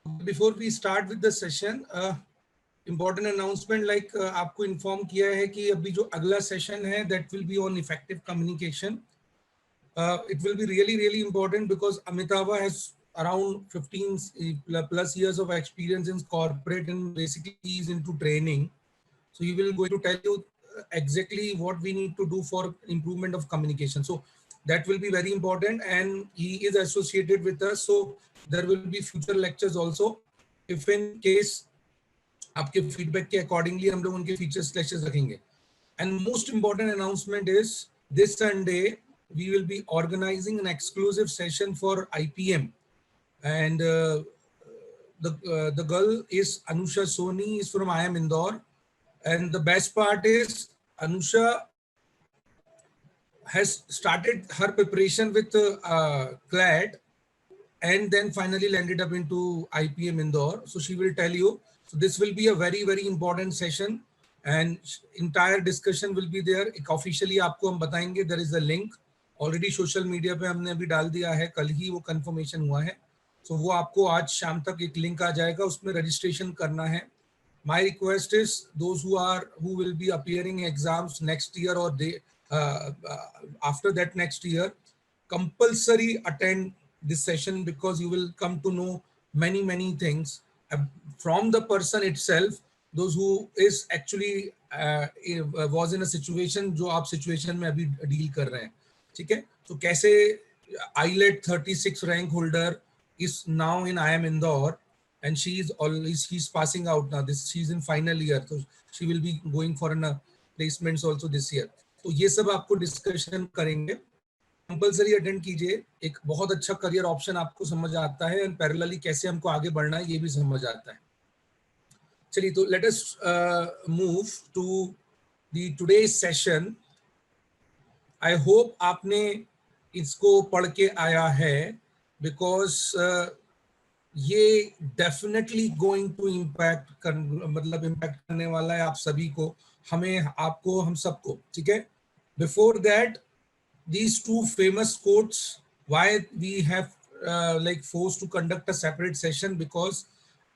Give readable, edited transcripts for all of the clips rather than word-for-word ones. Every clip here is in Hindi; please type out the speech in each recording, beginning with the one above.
Before we start with the session, important announcement like आपको inform किया है कि अभी जो अगला session है that will be on effective communication. It will be really important because Amitabh has around 15 plus years of experience in corporate and basically is into training. So he will going to tell you exactly what we need to do for improvement of communication. So that will be very important, and he is associated with us. So there will be future lectures also. If in case आपके feedback के accordingly हम लोग उनके features lectures रखेंगे. And most important announcement is this Sunday we will be organizing an exclusive session for IPM, and the girl is Anusha Soni, is from IIM Indore. And the best part is Anusha has started her preparation with CLAT and then finally landed up into IPM Indore. So she will tell you. So this will be a very important session and entire discussion will be there. Officially आपको हम बताएंगे. There is a link already social media पे हमने अभी डाल दिया है. कल ही वो confirmation हुआ है. So वो आपको आज शाम तक एक link आ जाएगा. उसमें registration करना है. My request is those who will be appearing exams next year or after that next year, compulsory attend this session because you will come to know many things from the person itself. Those who is actually was in a situation जो आप situation में अभी deal कर रहे हैं, ठीक है? तो कैसे IELTS 36 rank holder is now in IIM Indore. And she's passing out now. She's in final year, so she will be going for an placements also this year. तो ये सब आपको डिस्कशन करेंगे. कंपलसरी अटेंड कीजिए. एक बहुत अच्छा करियर ऑप्शन आपको समझ आता है एंड पैरेलली कैसे हमको आगे बढ़ना है ये भी समझ आता है. चलिए तो let us move to the today's session. I hope आपने इसको पढ़ के आया है बिकॉज ये डेफिनेटली गोइंग टू इम्पैक्ट मतलब इम्पैक्ट करने वाला है आप सभी को, हमें, आपको, हम सबको, ठीक है. Before that these two famous quotes, why we have like forced to conduct a separate session, because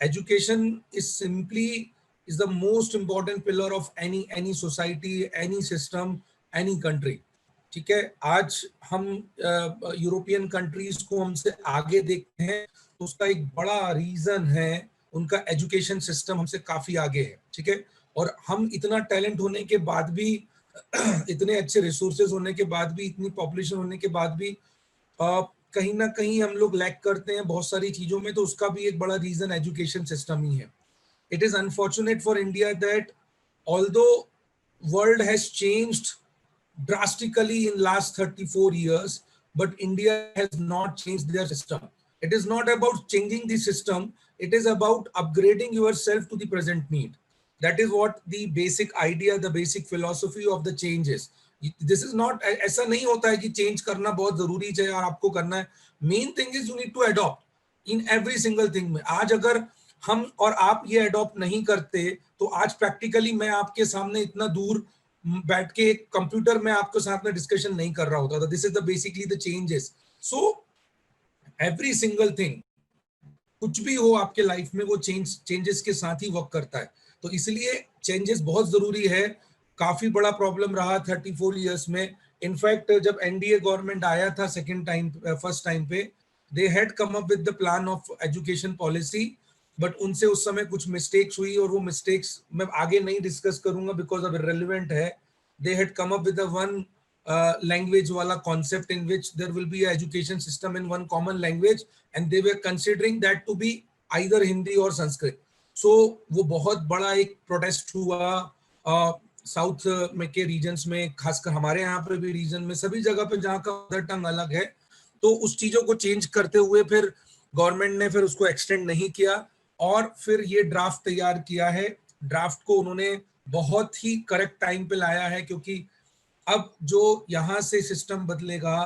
education is the most important pillar of any society, any system, any country. ठीक है. आज हम यूरोपियन कंट्रीज को हमसे आगे देखते हैं तो उसका एक बड़ा रीजन है उनका एजुकेशन सिस्टम हमसे काफी आगे है, ठीक है. और हम इतना टैलेंट होने के बाद भी इतने अच्छे रिसोर्सेज होने के बाद भी, इतनी पॉपुलेशन होने के बाद भी कहीं ना कहीं हम लोग लैक करते हैं बहुत सारी चीजों में. तो उसका भी एक बड़ा रीजन एजुकेशन सिस्टम ही है. It is unfortunate for India that although world has changed drastically in last 34 years, but India has not changed their system. It is not about changing the system, it is about upgrading yourself to the present need. That is what the basic idea, the basic philosophy of the change is. This is not, ऐसा नहीं होता है कि change करना बहुत जरूरी है और आपको करना है. Main thing is you need to adopt in every single thing में. आज अगर हम और आप ये adopt नहीं करते तो आज practically मैं आपके सामने इतना दूर बैठ के एक कंप्यूटर में आपके साथ में डिस्कशन नहीं कर रहा होता था. This is the basically the changes. So every single thing, कुछ भी हो आपके लाइफ में वो चेंजेस के साथ ही वर्क करता है. तो इसलिए चेंजेस बहुत जरूरी है. काफी बड़ा प्रॉब्लम रहा 34 इयर्स में. इनफैक्ट जब एनडीए गवर्नमेंट आया था फर्स्ट टाइम पे, दे had come up with the plan of education policy, but उनसे उस समय कुछ मिस्टेक्स हुई और वो मिस्टेक्स मैं आगे नहीं डिस्कस करूंगा बिकॉज अब इररिलेवेंट है. They had come up with one language वाला concept in which there will be education system in one common language and they were considering that to be either Hindi और संस्कृत. सो वो बहुत बड़ा एक प्रोटेस्ट हुआ साउथ में के रीजन्स में, खासकर हमारे यहाँ पे भी रीजन में, सभी जगह पे जहाँ का मदर टंग अलग है. तो उस चीजों को चेंज करते हुए फिर गवर्नमेंट ने फिर उसको एक्सटेंड नहीं किया और फिर ये ड्राफ्ट तैयार किया है. ड्राफ्ट को उन्होंने बहुत ही करेक्ट टाइम पे लाया है क्योंकि अब जो यहाँ से सिस्टम बदलेगा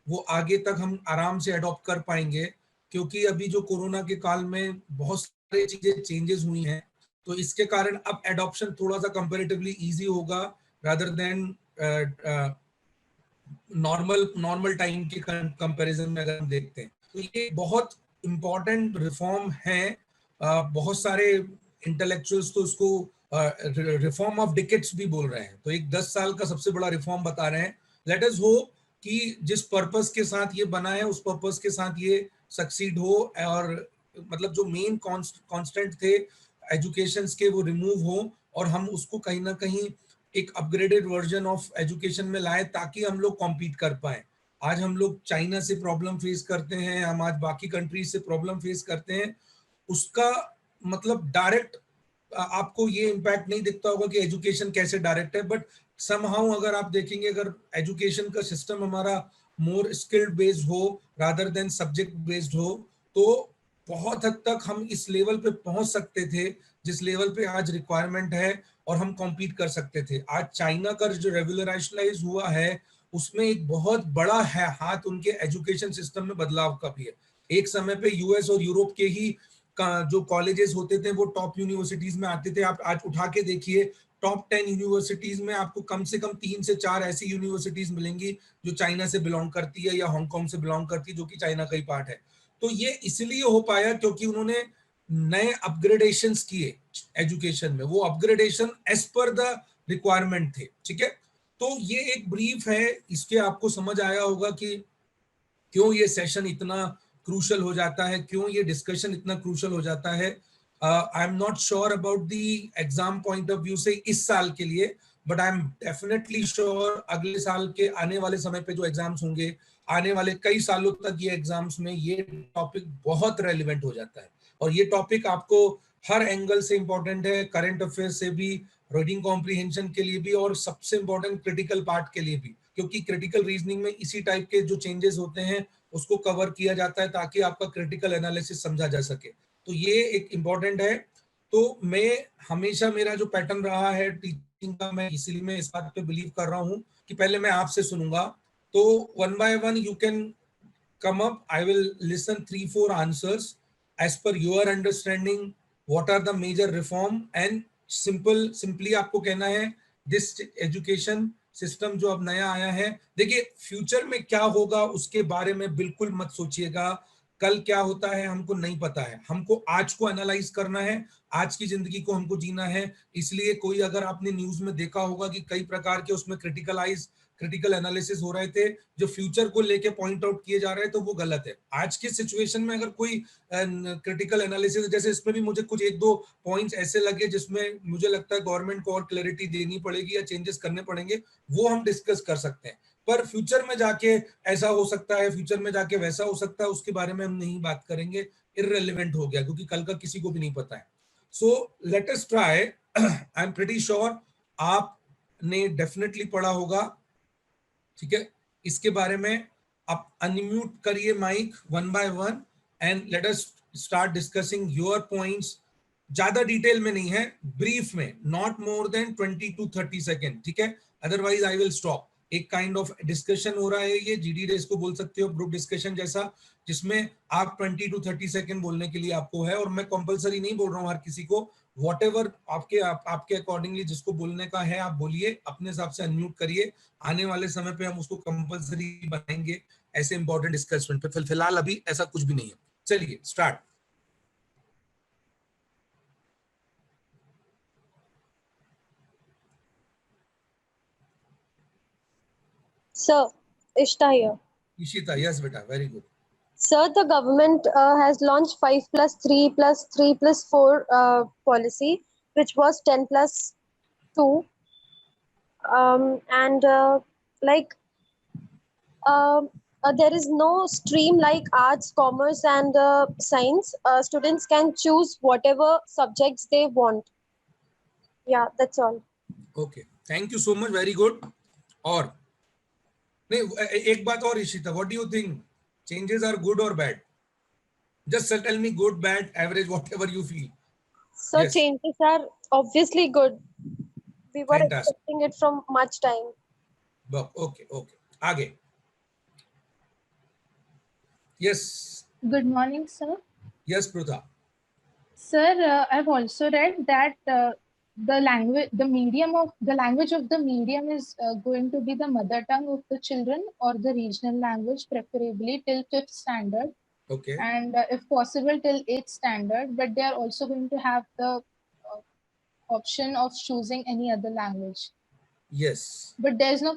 वो आगे तक हम आराम से अडॉप्ट कर पाएंगे, क्योंकि अभी जो कोरोना के काल में बहुत सारी चीजें चेंजेस हुई हैं. तो इसके कारण अब एडॉप्शन थोड़ा सा कंपैरेटिवली इजी होगा रादर देन नॉर्मल टाइम के कंपैरिजन में अगर हम देखते हैं. तो ये बहुत इंपॉर्टेंट रिफॉर्म है बहुत सारे इंटेलेक्चुअल्स तो उसको रिफॉर्म ऑफ डिकेट्स भी बोल रहे हैं। तो एक 10 साल का सबसे बड़ा रिफॉर्म बता रहे हैं। लेट अस होप कि जिस पर्पस के साथ ये बना है उस पर्पस के साथ ये सक्सीड हो, और मतलब जो मेन कांस्टेंट थे एजुकेशन के वो रिमूव हो, और हम उसको कहीं ना कहीं एक अपग्रेडेड वर्जन ऑफ एजुकेशन में लाए ताकि हम लोग कॉम्पीट कर पाए। आज हम लोग चाइना से प्रॉब्लम फेस करते हैं, हम आज बाकी कंट्रीज से प्रॉब्लम फेस करते हैं। उसका मतलब डायरेक्ट आपको ये इम्पैक्ट नहीं दिखता होगा कि एजुकेशन कैसे डायरेक्ट है, बट समहाउ अगर आप देखेंगे, अगर एजुकेशन का सिस्टम हमारा मोर स्किल्ड बेस्ड हो रादर देन सब्जेक्ट बेस्ड हो, तो बहुत हद तक हम इस लेवल पे पहुंच सकते थे जिस लेवल पे आज रिक्वायरमेंट है, और हम कॉम्पीट कर सकते थे। आज चाइना का जो रेगुलराइजेशन हुआ है उसमें एक बहुत बड़ा है हाथ उनके एजुकेशन सिस्टम में बदलाव का भी है। एक समय पे यूएस और यूरोप के ही जो कॉलेजेस होते थे वो टॉप यूनिवर्सिटीज में आते थे। आप आज उठा के देखिए, टॉप 10 यूनिवर्सिटीज में आपको कम से कम 3 से 4 ऐसी यूनिवर्सिटीज मिलेंगी जो चाइना से बिलोंग करती है या हांगकांग से बिलोंग करती है, जो कि चाइना का ही पार्ट है। तो ये इसलिए हो पाया क्योंकि उन्होंने नए अपग्रेडेशंस किए एजुकेशन में, वो upgradation as per the requirement थे। ठीक है, तो ये एक ब्रीफ है, इसके आपको समझ आया होगा कि क्यों ये सेशन इतना क्रूशल हो जाता है, क्यों ये डिस्कशन इतना क्रूशल हो जाता है। आई am not sure about the exam point of view से इस साल के लिए, but I am definitely sure अगले साल के आने वाले समय पे जो एग्जाम्स होंगे, आने वाले कई सालों तक ये एग्जाम्स में ये टॉपिक बहुत रेलिवेंट हो जाता है। और ये टॉपिक आपको हर एंगल से इंपॉर्टेंट है, करंट अफेयर्स से भी, रीडिंग कॉम्प्रिहेंशन के लिए भी, और सबसे इंपॉर्टेंट क्रिटिकल पार्ट के लिए भी, क्योंकि क्रिटिकल रीजनिंग में इसी टाइप के जो चेंजेस होते हैं उसको कवर किया जाता है ताकि आपका क्रिटिकल एनालिसिस समझा जा सके। तो ये एक इंपॉर्टेंट है। तो मैं हमेशा, मेरा जो पैटर्न रहा है टीचिंग का, मैं इसीलिए मैं इस बात पे बिलीव कर रहा हूँ कि पहले मैं आपसे सुनूंगा, तो one by one you can come up. I will listen 3-4 answers as per your understanding. What are the major reform? And simply आपको कहना है this education system जो अब नया आया है, देखिए फ्यूचर में क्या होगा उसके बारे में बिल्कुल मत सोचिएगा। कल क्या होता है हमको नहीं पता है, हमको आज को एनालाइज करना है, आज की जिंदगी को हमको जीना है। इसलिए कोई, अगर आपने न्यूज में देखा होगा कि कई प्रकार के उसमें क्रिटिकल एनालिसिस हो रहे थे जो फ्यूचर को लेके पॉइंट आउट किए जा रहे हैं, तो वो गलत है। आज की सिचुएशन में अगर कोई क्रिटिकल एनालिसिस, जैसे इसमें भी मुझे कुछ एक दो पॉइंट्स ऐसे लगे जिसमें मुझे लगता है गवर्नमेंट को और क्लैरिटी देनी पड़ेगी या चेंजेस करने पड़ेंगे, वो हम डिस्कस कर सकते हैं। पर फ्यूचर में जाके ऐसा हो सकता है, फ्यूचर में जाके वैसा हो सकता है, उसके बारे में हम नहीं बात करेंगे, इररिलेवेंट हो गया, क्योंकि कल का किसी को भी नहीं पता है। So let us try. I am pretty sure आपने डेफिनेटली पढ़ा होगा, ठीक है, इसके बारे में। आप अनम्यूट करिए mike one by one and let us start discussing your points. ज्यादा डिटेल में नहीं है, ब्रीफ में, not more than 20 to 30 second, ठीक है, अदरवाइज आई विल स्टॉप। एक काइंड ऑफ डिस्कशन हो रहा है, ये जीडी डेज को बोल सकते हो, ग्रुप डिस्कशन जैसा, जिसमें आप 20 to 30 सेकेंड बोलने के लिए आपको है, और मैं कंपलसरी नहीं बोल रहा हूँ हर किसी को। वॉटेवर आपके अकॉर्डिंगली जिसको बोलने का है आप बोलिए, अपने हिसाब से अनम्यूट करिए। आने वाले समय पे हम उसको कंपलसरी बनाएंगे ऐसे इंपॉर्टेंट डिस्कशन पे, फिलहाल अभी ऐसा कुछ भी नहीं है। चलिए start. Sir, Ishta here. Ishita, yes beta, very good. Sir, the government has launched 5+3+3+4 policy, which was 10+2. And like there is no stream like arts, commerce, and science. Students can choose whatever subjects they want. Yeah, that's all. Okay, thank you so much, very good. और नहीं, एक बात और Ishita, what do you think, changes are good और bad? Just tell me good, bad, average, whatever you feel. So Yes, changes are obviously good. We were fantastic. expecting it from much time. Okay, okay, आगे। Yes, Good morning, sir. yes Prutha. Sir, I've also read that the language of the medium is going to be the mother tongue of the children or the regional language, preferably till 5th standard. Okay. and if possible till 8th standard, but they are also going to have the option of choosing any other language. Yes. But there is no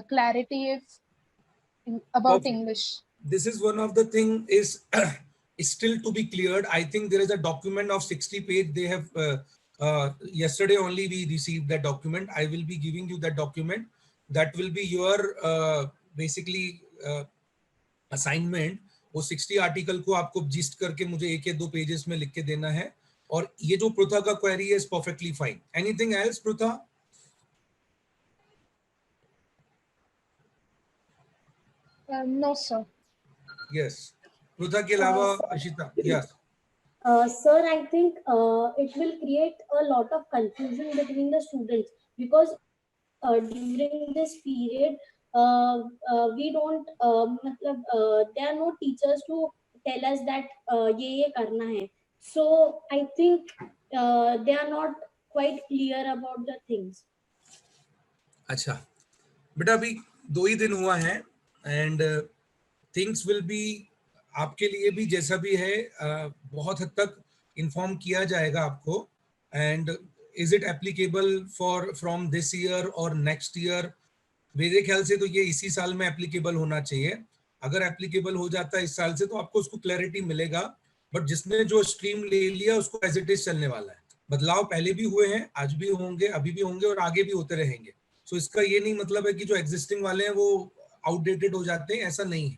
clarity if about Perfect. English. This is one of the thing is is still to be cleared. I think there is a document of 60 page. They have yesterday only we received that document. I will be giving you that document. That will be your basically assignment. वो 60 आर्टिकल को आपको जिस्ट करके मुझे एक या दो पेजेस में लिख के देना है. और ये जो पृथा का क्वेरी है is perfectly fine. Anything else Pritha? No, sir. Yes. Pritha के अलावा Ashita? Yes. Sir, I think it will create a lot of confusion between the students because during this period we don't there are no teachers to tell us that ye karna hai. So I think they are not quite clear about the things. अच्छा बेटा, अभी 2 ही दिन हुआ है एंड थिंग्स विल बी आपके लिए भी जैसा भी है बहुत हद तक इन्फॉर्म किया जाएगा आपको. And is it applicable for from this year और नेक्स्ट ईयर? मेरे ख्याल से तो ये इसी साल में एप्लीकेबल होना चाहिए. अगर एप्लीकेबल हो जाता है इस साल से तो आपको उसको क्लैरिटी मिलेगा. बट जिसने जो स्ट्रीम ले लिया उसको एज इट इज चलने वाला है. बदलाव पहले भी हुए हैं, आज भी होंगे, अभी भी होंगे और आगे भी होते रहेंगे. सो इसका ये नहीं मतलब है कि जो एग्जिस्टिंग वाले हैं वो आउटडेटेड हो जाते हैं, ऐसा नहीं है.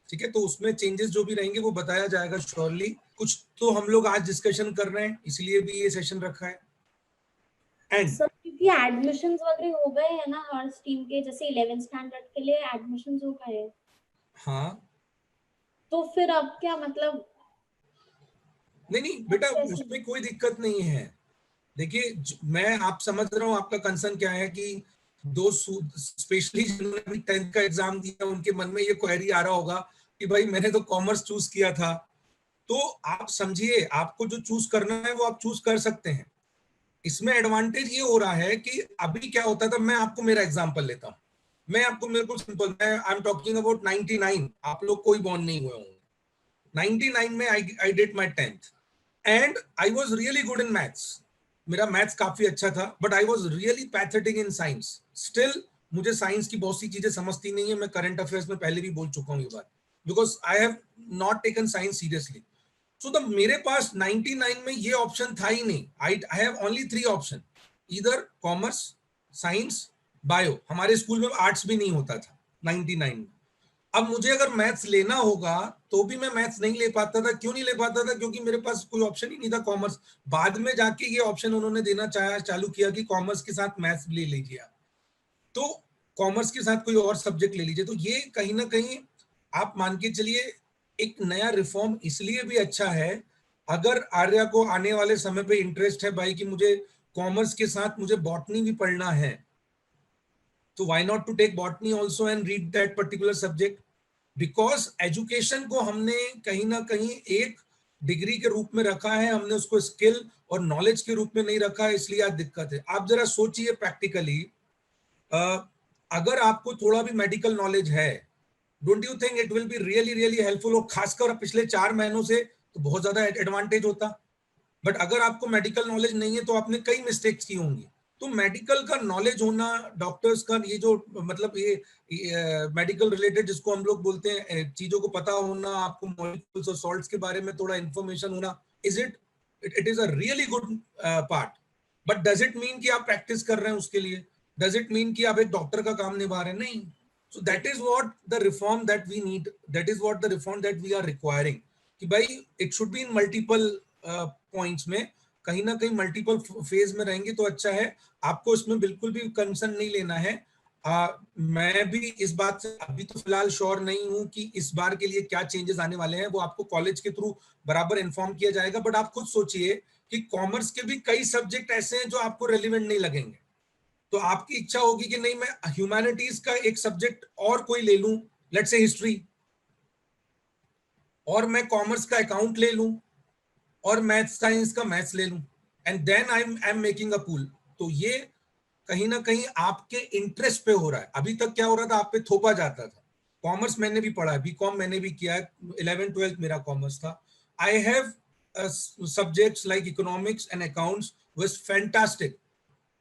ठीक है, तो उसमें चेंजेस जो भी रहेंगे वो बताया जाएगा श्योरली. कुछ तो हम लोग आज डिस्कशन कर रहे हैं, इसलिए भी ये सेशन रखा है. एंड सर क्योंकि एडमिशंस वगैरह हो गए हैं ना हर स्ट्रीम के, जैसे 11th स्टैंडर्ड के लिए एडमिशंस हो गए हैं. हाँ, तो फिर अब क्या मतलब? नहीं बेटा, उसमें कोई दिक्कत नहीं है. देखिए, मैं आप समझ रहा हूँ आपका कंसर्न क्या है कि दो स्पेशली जिन्होंने अभी 10th का एग्जाम दिया उनके मन में ये क्वेरी आ रहा होगा कि भाई मैंने तो कॉमर्स चूज किया था. तो आप समझिए, आपको जो चूज करना है वो आप चूज कर सकते हैं. इसमें एडवांटेज ये हो रहा है कि अभी क्या होता था, मैं आपको मेरा एग्जांपल लेता हूँ. मैं आपको मेरे को simple, I am talking about 99. आप लोग कोई बॉर्न नहीं हुए होंगे. 99 में I did my 10th and I was really good in maths. मेरा मैथ्स काफी अच्छा था, but I was really pathetic in science. Still मुझे साइंस की बहुत सी चीजें समझती नहीं है. मैं करंट अफेयर्स में पहले भी बोल चुका हूँ ये बात, because I have not taken science seriously. So the मेरे पास 99 में ये ऑप्शन था ही नहीं. आई हैव ओनली 3 ऑप्शन, इधर कॉमर्स, साइंस, बायो. हमारे स्कूल में आर्ट्स भी नहीं होता था 99 में. अब मुझे अगर मैथ्स लेना होगा तो भी मैं मैथ्स नहीं ले पाता था. क्यों नहीं ले पाता था? क्योंकि मेरे पास कोई ऑप्शन ही नहीं था कॉमर्स. बाद में जाके ये ऑप्शन उन्होंने देना चालू किया कि कॉमर्स के साथ मैथ्स ले लीजिए, तो कॉमर्स के साथ कोई और सब्जेक्ट ले लीजिए. तो ये कहीं ना कहीं आप मान के चलिए एक नया रिफॉर्म इसलिए भी अच्छा है. अगर आर्या को आने वाले समय पे इंटरेस्ट है भाई कि मुझे कॉमर्स के साथ मुझे बॉटनी भी पढ़ना है, तो why not to take botany also and read that particular subject. Because education को हमने कहीं ना कहीं एक डिग्री के रूप में रखा है, हमने उसको स्किल और नॉलेज के रूप में नहीं रखा है, इसलिए आज दिक्कत है. आप जरा सोचिए प्रैक्टिकली, अगर आपको थोड़ा भी मेडिकल नॉलेज है, don't you think it will be really really helpful? और खासकर पिछले 4 महीनों से तो बहुत ज्यादा एडवांटेज होता. बट अगर आपको मेडिकल नॉलेज नहीं है तो आपने कई मिस्टेक्स की होंगी. तो मेडिकल का नॉलेज होना, डॉक्टर्स का ये जो मतलब ये मेडिकल रिलेटेड जिसको हम लोग बोलते हैं चीजों को पता होना, आपको मॉलिक्यूल्स और सॉल्ट्स के बारे में थोड़ा इंफॉर्मेशन होना, it is a really good part. But does it mean कि आप प्रैक्टिस कर रहे हैं उसके लिए? डज इट मीन कि आप एक डॉक्टर का काम निभा रहे हैं? नहीं. So that is what the reform that we need, that is what the reform that we are requiring. कि भाई it should be in multiple points में, कहीं ना कहीं मल्टीपल फेज में रहेंगे तो अच्छा है. आपको इसमें बिल्कुल भी कंसर्न नहीं लेना है. मैं भी इस बात से अभी तो फिलहाल श्योर नहीं हूं कि इस बार के लिए क्या चेंजेस आने वाले हैं. वो आपको कॉलेज के थ्रू बराबर इन्फॉर्म किया जाएगा. बट आप खुद सोचिए कि कॉमर्स के भी कई सब्जेक्ट ऐसे हैं जो आपको रेलिवेंट नहीं लगेंगे. तो आपकी इच्छा होगी कि नहीं, मैं ह्यूमैनिटीज का एक सब्जेक्ट और कोई ले लूं, लेट्स से हिस्ट्री, और मैं कॉमर्स का अकाउंट ले लूं, और मैथ्स साइंस का मैथ्स ले लूं, and then I am making a pool. तो ये कहीं ना कहीं आपके इंटरेस्ट पे हो रहा है. अभी तक क्या हो रहा था, आप पे थोपा जाता था. कॉमर्स मैंने भी पढ़ा है, बीकॉम मैंने भी किया है, 11th-12th मेरा कॉमर्स था. I have subjects like economics and accounts was fantastic.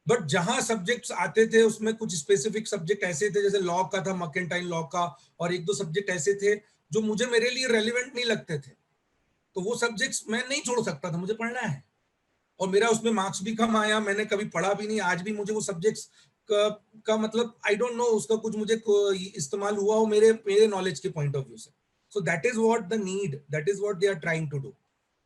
But जहां सब्जेक्ट्स आते थे उसमें कुछ स्पेसिफिक सब्जेक्ट ऐसे थे, जैसे लॉ का था, मर्केंटाइल लॉ का, और एक दो सब्जेक्ट ऐसे थे जो मुझे मेरे लिए रेलिवेंट नहीं लगते थे. तो वो सब्जेक्ट्स मैं नहीं छोड़ सकता था, मुझे पढ़ना है. और मेरा उसमें मार्क्स भी कम आया, मैंने कभी पढ़ा भी नहीं, आज भी मुझे वो सब्जेक्ट्स का मतलब आई डोंट नो उसका कुछ मुझे इस्तेमाल हुआ हो मेरे मेरे नॉलेज के पॉइंट ऑफ व्यू से. So that is what the need, that is what they are trying to do.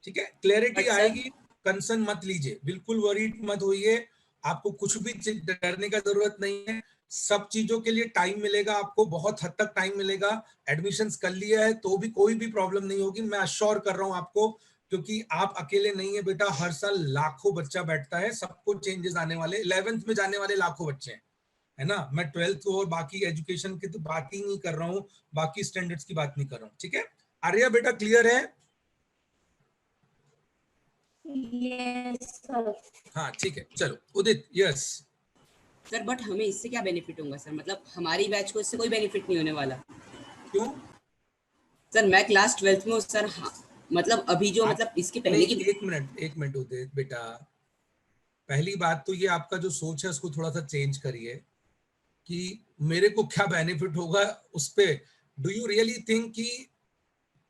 ठीक है, क्लैरिटी But sir- आएगी, कंसर्न मत लीजिए, बिल्कुल वरीड मत होइए, आपको कुछ भी डरने का जरूरत नहीं है. सब चीजों के लिए टाइम मिलेगा, आपको बहुत हद तक टाइम मिलेगा. एडमिशंस कर लिया है तो भी कोई भी प्रॉब्लम नहीं होगी, मैं अश्योर कर रहा हूं आपको, क्योंकि आप अकेले नहीं है बेटा. हर साल लाखों बच्चा बैठता है, सबको चेंजेस आने वाले, 11th में जाने वाले लाखों बच्चे हैं, है ना. मैं 12th और बाकी एजुकेशन की तो बात ही नहीं कर रहा हूँ, बाकी स्टैंडर्ड्स की बात नहीं कर रहा हूँ. ठीक है आर्या बेटा, क्लियर है? Yes, sir. हाँ ठीक है, चलो उदित. यस सर बट हमें इससे क्या बेनिफिट होगा सर? मतलब हमारी बैच को इससे कोई बेनिफिट नहीं होने वाला. क्यों? सर मैं क्लास 12th में हूँ सर. हाँ, मतलब अभी जो मतलब इसके पहले नहीं, की एक मिनट उदित बेटा, पहली बात तो ये आपका जो सोच है उसको थोड़ा सा चेंज करिए कि मेरे को क्या बेनिफिट होगा उस पे. डू यू रियली थिंक कि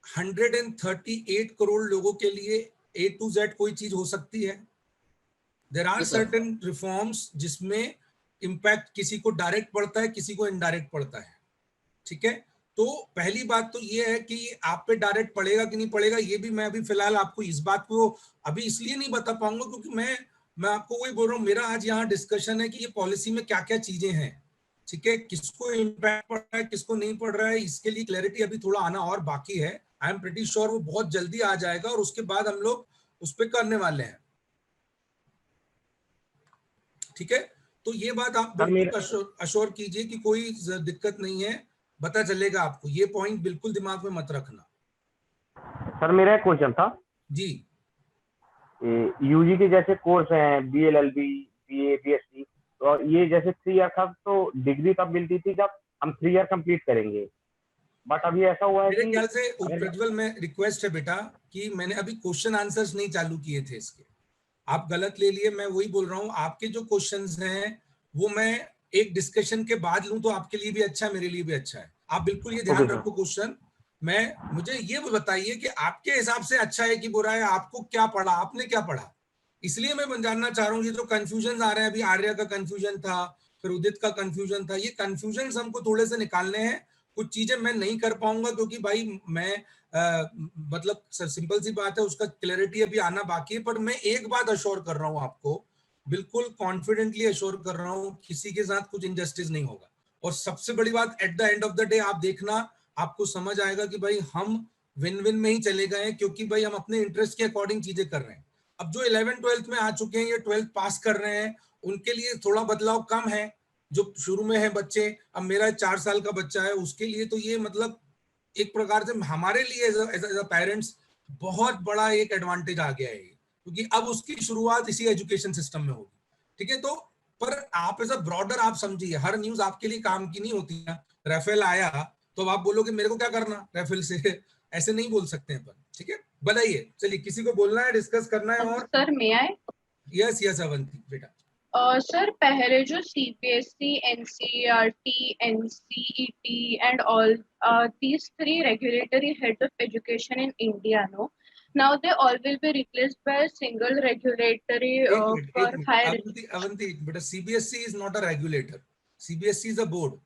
138 करोड़ लोगों के लिए A to Z कोई चीज हो सकती है? There are Yes, sir. Certain reforms जिसमें इम्पैक्ट किसी को डायरेक्ट पड़ता है, किसी को इनडायरेक्ट पड़ता है. ठीक है, तो पहली बात तो ये है कि आप पे डायरेक्ट पड़ेगा कि नहीं पड़ेगा, ये भी मैं अभी फिलहाल आपको इस बात को अभी इसलिए नहीं बता पाऊंगा क्योंकि मैं आपको वही बोल रहा हूँ, मेरा आज यहाँ डिस्कशन है कि ये पॉलिसी में क्या क्या चीजें हैं. ठीक है, किसको इम्पैक्ट पड़ रहा है, किसको नहीं पड़ रहा है, इसके लिए क्लैरिटी अभी थोड़ा आना और बाकी है. आई एम प्रीटी श्योर वो बहुत जल्दी आ जाएगा और उसके बाद हम लोग उस पर करने वाले हैं. ठीक है, तो ये बात आप बिल्कुल अश्योर कीजिए कि कोई दिक्कत नहीं है, पता चलेगा आपको. ये पॉइंट बिल्कुल दिमाग में मत रखना. सर मेरा एक क्वेश्चन था. जी, यूजी के जैसे कोर्स हैं बीएलएलबी, बीए, बीएससी, तो ये जैसे 3 ईयर था तो डिग्री तब मिलती थी जब हम 3 ईयर कंप्लीट करेंगे. बट अभी ऐसा हुआ है मेरे कि ख्याल से प्रज्वल में रिक्वेस्ट है बेटा कि मैंने अभी क्वेश्चन आंसर्स नहीं चालू किए थे इसके, आप गलत ले लिए. मैं वही बोल रहा हूँ, आपके जो क्वेश्चंस हैं वो मैं एक डिस्कशन के बाद लूं तो आपके लिए भी अच्छा है, मेरे लिए भी अच्छा है. आप बिल्कुल ये ध्यान Okay, sir. रखो क्वेश्चन. मुझे ये बताइए कि आपके हिसाब से अच्छा है कि बुरा है, आपको क्या पढ़ा, आपने क्या पढ़ा. इसलिए मैं जानना चाह रहा हूँ. ये जो कंफ्यूजन आ रहे हैं, अभी आर्या का कंफ्यूजन था, फिर उदित का कंफ्यूजन था, ये कंफ्यूजन हमको थोड़े से निकालने हैं. कुछ चीजें मैं नहीं कर पाऊंगा क्योंकि भाई मैं मतलब सिंपल सी बात है, उसका क्लैरिटी अभी आना बाकी है. पर मैं एक बात अश्योर कर रहा हूँ आपको, बिल्कुल कॉन्फिडेंटली अश्योर कर रहा हूँ, किसी के साथ कुछ इनजस्टिस नहीं होगा. और सबसे बड़ी बात, at the end of the day आप देखना, आपको समझ आएगा कि भाई हम विन विन में ही चले गए हैं, क्योंकि भाई हम अपने इंटरेस्ट के अकॉर्डिंग चीजें कर रहे हैं. अब जो 11th-12th में आ चुके हैं, ये 12th पास कर रहे हैं, उनके लिए थोड़ा बदलाव कम है. जो शुरू में है बच्चे, अब मेरा 4 साल का बच्चा है, उसके लिए तो ये मतलब एक प्रकार से हमारे लिए एज अ पेरेंट्स बहुत बड़ा एक एडवांटेज आ गया है, क्योंकि अब उसकी शुरुआत इसी एजुकेशन सिस्टम में होगी. ठीक है, तो पर आप एज अ ब्रॉडर आप समझिए, हर न्यूज आपके लिए काम की नहीं होती है. राफेल आया तो अब आप बोलोगे मेरे को क्या करना राफेल से, ऐसे नहीं बोल सकते हैं. पर ठीक है, बताइए, चलिए किसी को बोलना है, डिस्कस करना है. और सर मैं आए. यस यस अवंती बेटा. सर पहले जो CBSE, NCERT, NCET and all these three regulatory heads of education in India, no, now they all will be replaced by a single regulatory एक for मिनट higher. अवंती बेटा, CBSE is not a regulator, CBSE is a board.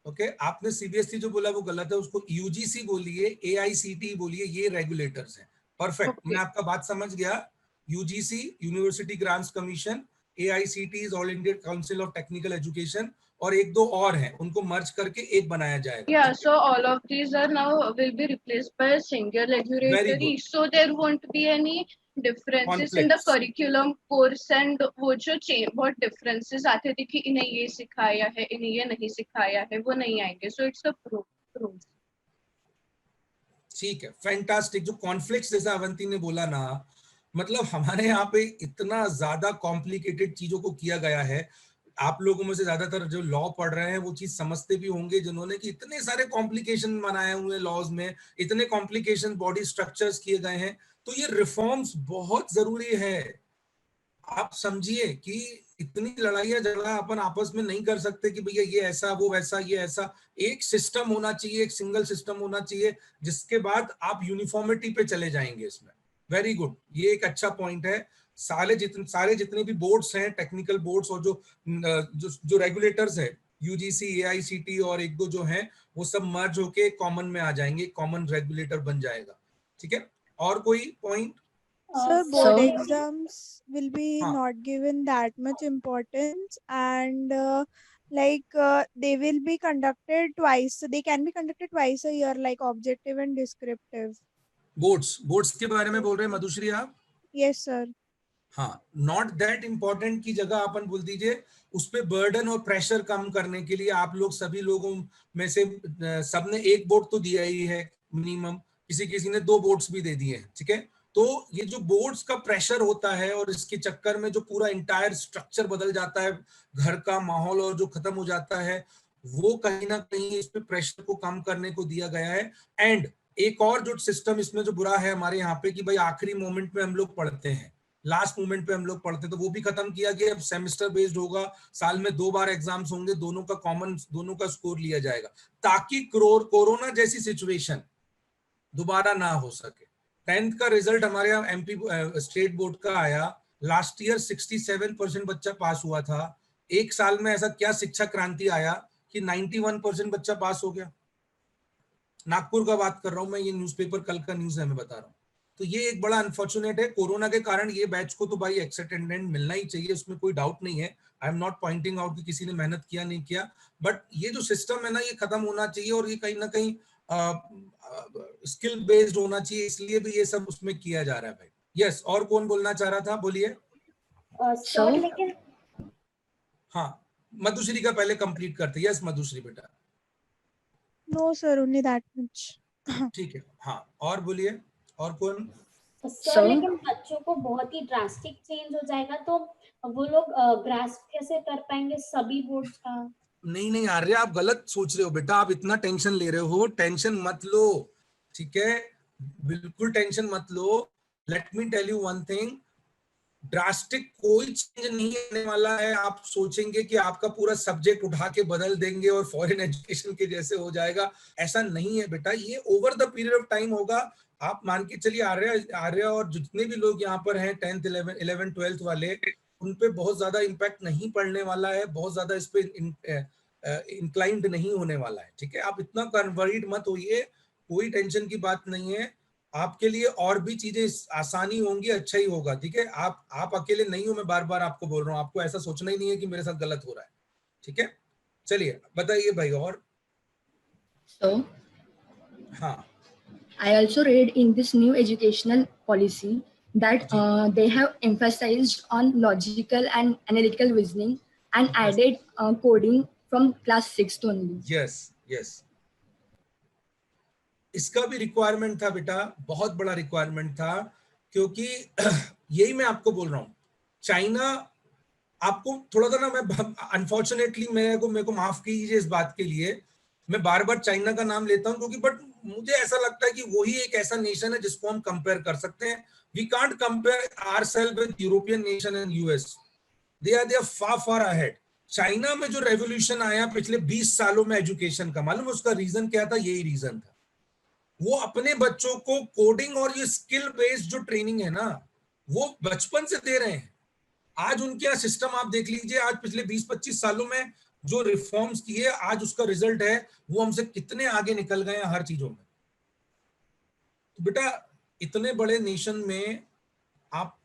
Okay, आपने सीबीएसई जो बोला वो गलत है, उसको यूजीसी बोलिए, एआईसीटी बोलिए, ये रेगुलेटर्स हैं. Perfect, Okay. मैं आपका बात समझ गया. UGC university grants commission, AICT is all India council of technical education, और एक दो और हैं, उनको मर्ज करके एक बनाया जाएगा. Yeah, so all of these are now will be replaced by a single Very regulatory. good. So there won't be any differences in the Conflicts. curriculum course and वो जो बहुत differences आते थे कि इन्हें ये सिखाया है, इन्हें ये नहीं सिखाया है, वो नहीं आएंगे. So it's a proof. ठीक है, फैंटास्टिक. जो कॉन्फ्लिक्ट्स जैसा अवंती ने बोला ना, मतलब हमारे यहाँ पे इतना ज्यादा कॉम्प्लिकेटेड चीजों को किया गया है. आप लोगों में से ज्यादातर जो लॉ पढ़ रहे हैं वो चीज समझते भी होंगे, जिन्होंने कि इतने सारे कॉम्प्लिकेशन बनाए हुए लॉज में, इतने कॉम्प्लिकेशन बॉडी स्ट्रक्चर्स किए गए हैं, तो ये रिफॉर्म्स बहुत जरूरी है। आप समझिए कि इतनी लड़ाइयाँ झगड़ा अपन आपस में नहीं कर सकते कि भैया ये ऐसा वो वैसा ये ऐसा। एक सिस्टम होना चाहिए, एक सिंगल सिस्टम होना चाहिए, जिसके बाद आप यूनिफॉर्मिटी पे चले जाएंगे इसमें। वेरी गुड, ये एक अच्छा पॉइंट है। सारे जितने भी बोर्ड्स हैं, टेक्निकल बोर्ड्स और जो रेगुलेटर्स है, यूजीसी, एआईसीटी और एक दो जो हैं, वो सब मर्ज होके कॉमन में आ जाएंगे, कॉमन रेगुलेटर बन जाएगा। ठीक है, और कोई point? Sir, Sir, board like exams will be हाँ, not given that much importance, and they will be conducted twice. So they can be conducted twice a year, like objective and descriptive. Boards के बारे में बोल रहे हैं मधुश्री आप? Yes, sir. हाँ, नॉट दैट इंपॉर्टेंट की जगह अपन बोल दीजिए, उस पे बर्डन और प्रेशर कम करने के लिए आप लोग सभी लोगों में से सबने एक बोर्ड तो दिया ही है मिनिमम, किसी किसी ने 2 बोर्ड्स भी दे दिए हैं। ठीक है, तो ये जो बोर्ड्स का प्रेशर होता है और इसके चक्कर में जो पूरा इंटायर स्ट्रक्चर बदल जाता है, घर का माहौल और जो खत्म हो जाता है, वो कहीं ना कहीं इस पे प्रेशर को कम करने को दिया गया है। एंड एक और जो सिस्टम इसमें जो बुरा है हमारे यहाँ पे कि भाई आखिरी मोमेंट में हम लोग पढ़ते हैं, लास्ट मोमेंट पे हम लोग पढ़ते, तो वो भी खत्म किया गया। अब सेमेस्टर बेस्ड होगा, साल में 2 बार एग्जाम्स होंगे, दोनों का कॉमन, दोनों का स्कोर लिया जाएगा, ताकि कोरोना जैसी सिचुएशन दोबारा ना हो सके। 10th का रिजल्ट हमारे यहाँ एमपी स्टेट बोर्ड का आया, लास्ट ईयर 67% बच्चा पास हुआ था। एक साल में ऐसा क्या शिक्षा क्रांति आया कि 91% बच्चा पास हो गया। नागपुर का बात कर रहा हूं मैं, ये न्यूज़पेपर कल का न्यूज़ है, मैं बता रहा हूँ। तो ये एक बड़ा अनफॉर्चुनेट है। कोरोना के कारण ये बैच को तो भाई एक्सेट अटेंडेंट मिलना ही चाहिए, उसमें कोई डाउट नहीं है। आई एम नॉट पॉइंटिंग आउट कि किसी ने मेहनत किया नहीं किया, बट ये जो सिस्टम है ना, ये खत्म होना चाहिए और ये कहीं ना कहीं स्किल बेस्ड होना चाहिए, इसलिए भी ये सब उसमें किया जा रहा है भाई। यस, और कौन बोलना चाह रहा था, बोलिए। sir, लेकिन हाँ, मधुश्री का पहले कंप्लीट करते। यस मधुश्री बेटा। No, sir, only that much. ठीक है, हाँ, और बोलिए, और कौन? सर लेकिन बच्चों को बहुत ही ड्रास्टिक चेंज हो जाएगा, तो वो लोग ग्रास्प कैसे कर पाएंगे सभी बोर्ड्स का? नहीं आर्य, आप गलत सोच रहे हो बेटा, आप इतना टेंशन ले रहे हो, टेंशन मत लो। ठीक है, बिल्कुल टेंशन मत लो। Let me tell you one thing, drastic कोई चेंज नहीं आने वाला है। आप सोचेंगे कि आपका पूरा सब्जेक्ट उठा के बदल देंगे और फॉरेन एजुकेशन के जैसे हो जाएगा, ऐसा नहीं है बेटा। ये over the period of time होगा। आप मान के चलिए आर्य और जितने भी लोग यहाँ पर हैं 10th 11th 12th वाले, उन पे बहुत ज्यादा इम्पैक्ट नहीं पड़ने वाला है, बहुत ज्यादा इस पे इंक्लाइंड नहीं होने वाला है। ठीक है, आप इतना वरीड मत होइए, कोई टेंशन की बात नहीं है। आपके लिए और भी चीजें आसानी होंगी, अच्छा ही होगा। ठीक है, आप अकेले नहीं हो, मैं बार बार आपको बोल रहा हूँ, आपको ऐसा सोचना ही नहीं है कि मेरे साथ गलत हो रहा है। ठीक है, चलिए बताइए भाई। और So, हाँ, I also read in this new educational policy that they have emphasized on logical and analytical reasoning and added coding from class 6th only. Yes, इसका भी रिक्वायरमेंट था बेटा, बहुत बड़ा रिक्वायरमेंट था, क्योंकि यही मैं आपको बोल रहा हूँ। चाइना, आपको थोड़ा सा ना, मैं अनफॉर्चुनेटली मेरे को माफ कीजिए इस बात के लिए, मैं बार बार चाइना का नाम लेता हूँ, क्योंकि बट मुझे ऐसा लगता है कि वही एक ऐसा नेशन है जिसको हम कंपेयर कर सकते हैं। We can't compare ourselves with European nation and US, they are far ahead. China में जो रेवोल्यूशन आया पिछले 20 सालों में एजुकेशन का, मालूम उसका रीजन क्या था? यही रीजन था, वो अपने बच्चों को कोडिंग और ये स्किल बेस्ड जो ट्रेनिंग है ना, वो बचपन से दे रहे हैं। आज उनके यहाँ सिस्टम आप देख लीजिए, आज पिछले 20-25 सालों में जो रिफॉर्म्स किए, आज उसका रिजल्ट है, वो हमसे कितने आगे निकल गए हैं हर चीजों में। तो बेटा, इतने बड़े नेशन में आप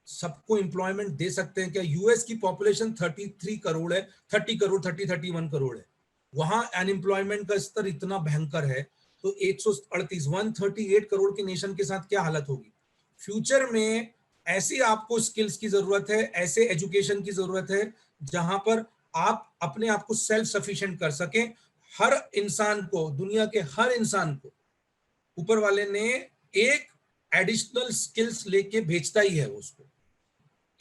सबको एम्प्लॉयमेंट दे सकते हैं क्या? यूएस की पॉपुलेशन 33 करोड़ है, 31 करोड़ है। वहां अनएम्प्लॉयमेंट का स्तर इतना भयंकर है, तो 138 करोड़ के नेशन के साथ क्या हालत होगी? फ्यूचर में ऐसी आपको स्किल्स की जरूरत है, ऐसे एजुकेशन की जरूरत है जहां पर आप अपने आप को सेल्फ सफिशिएंट कर सकें। हर इंसान को, दुनिया के हर इंसान को ऊपर वाले ने एक एडिशनल स्किल्स लेके भेजता ही है उसको।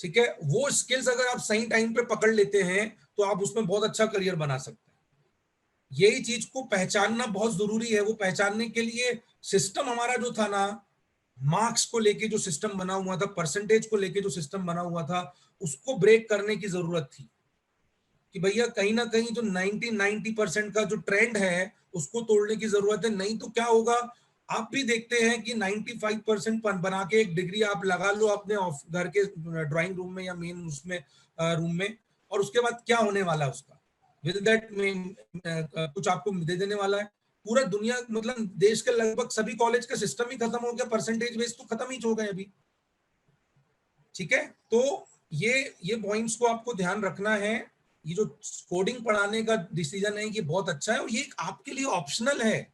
ठीक है, वो स्किल्स अगर आप सही टाइम पे पकड़ लेते हैं तो आप उसमें बहुत अच्छा करियर बना सकते हैं। यही चीज को पहचानना बहुत जरूरी है। वो पहचानने के लिए सिस्टम हमारा जो था ना, मार्क्स को लेके जो सिस्टम बना हुआ था, परसेंटेज को लेके जो सिस्टम बना हुआ था, उसको ब्रेक करने की जरूरत थी कि भैया कहीं ना कहीं जो 90% का जो ट्रेंड है उसको तोड़ने की जरूरत है। नहीं तो क्या होगा, आप भी देखते हैं कि 95% बना के एक डिग्री आप लगा लो अपने घर के ड्राइंग रूम में या मेन उसमें रूम में, और उसके बाद क्या होने वाला है उसका, विल दैट कुछ आपको दे देने वाला है? पूरा दुनिया, मतलब देश के लगभग सभी कॉलेज का सिस्टम ही खत्म हो गया, परसेंटेज बेस तो खत्म ही हो गए अभी। ठीक है, तो ये पॉइंट्स को आपको ध्यान रखना है। ये जो कोडिंग पढ़ाने का डिसीजन है ये बहुत अच्छा है, और ये आपके लिए ऑप्शनल है,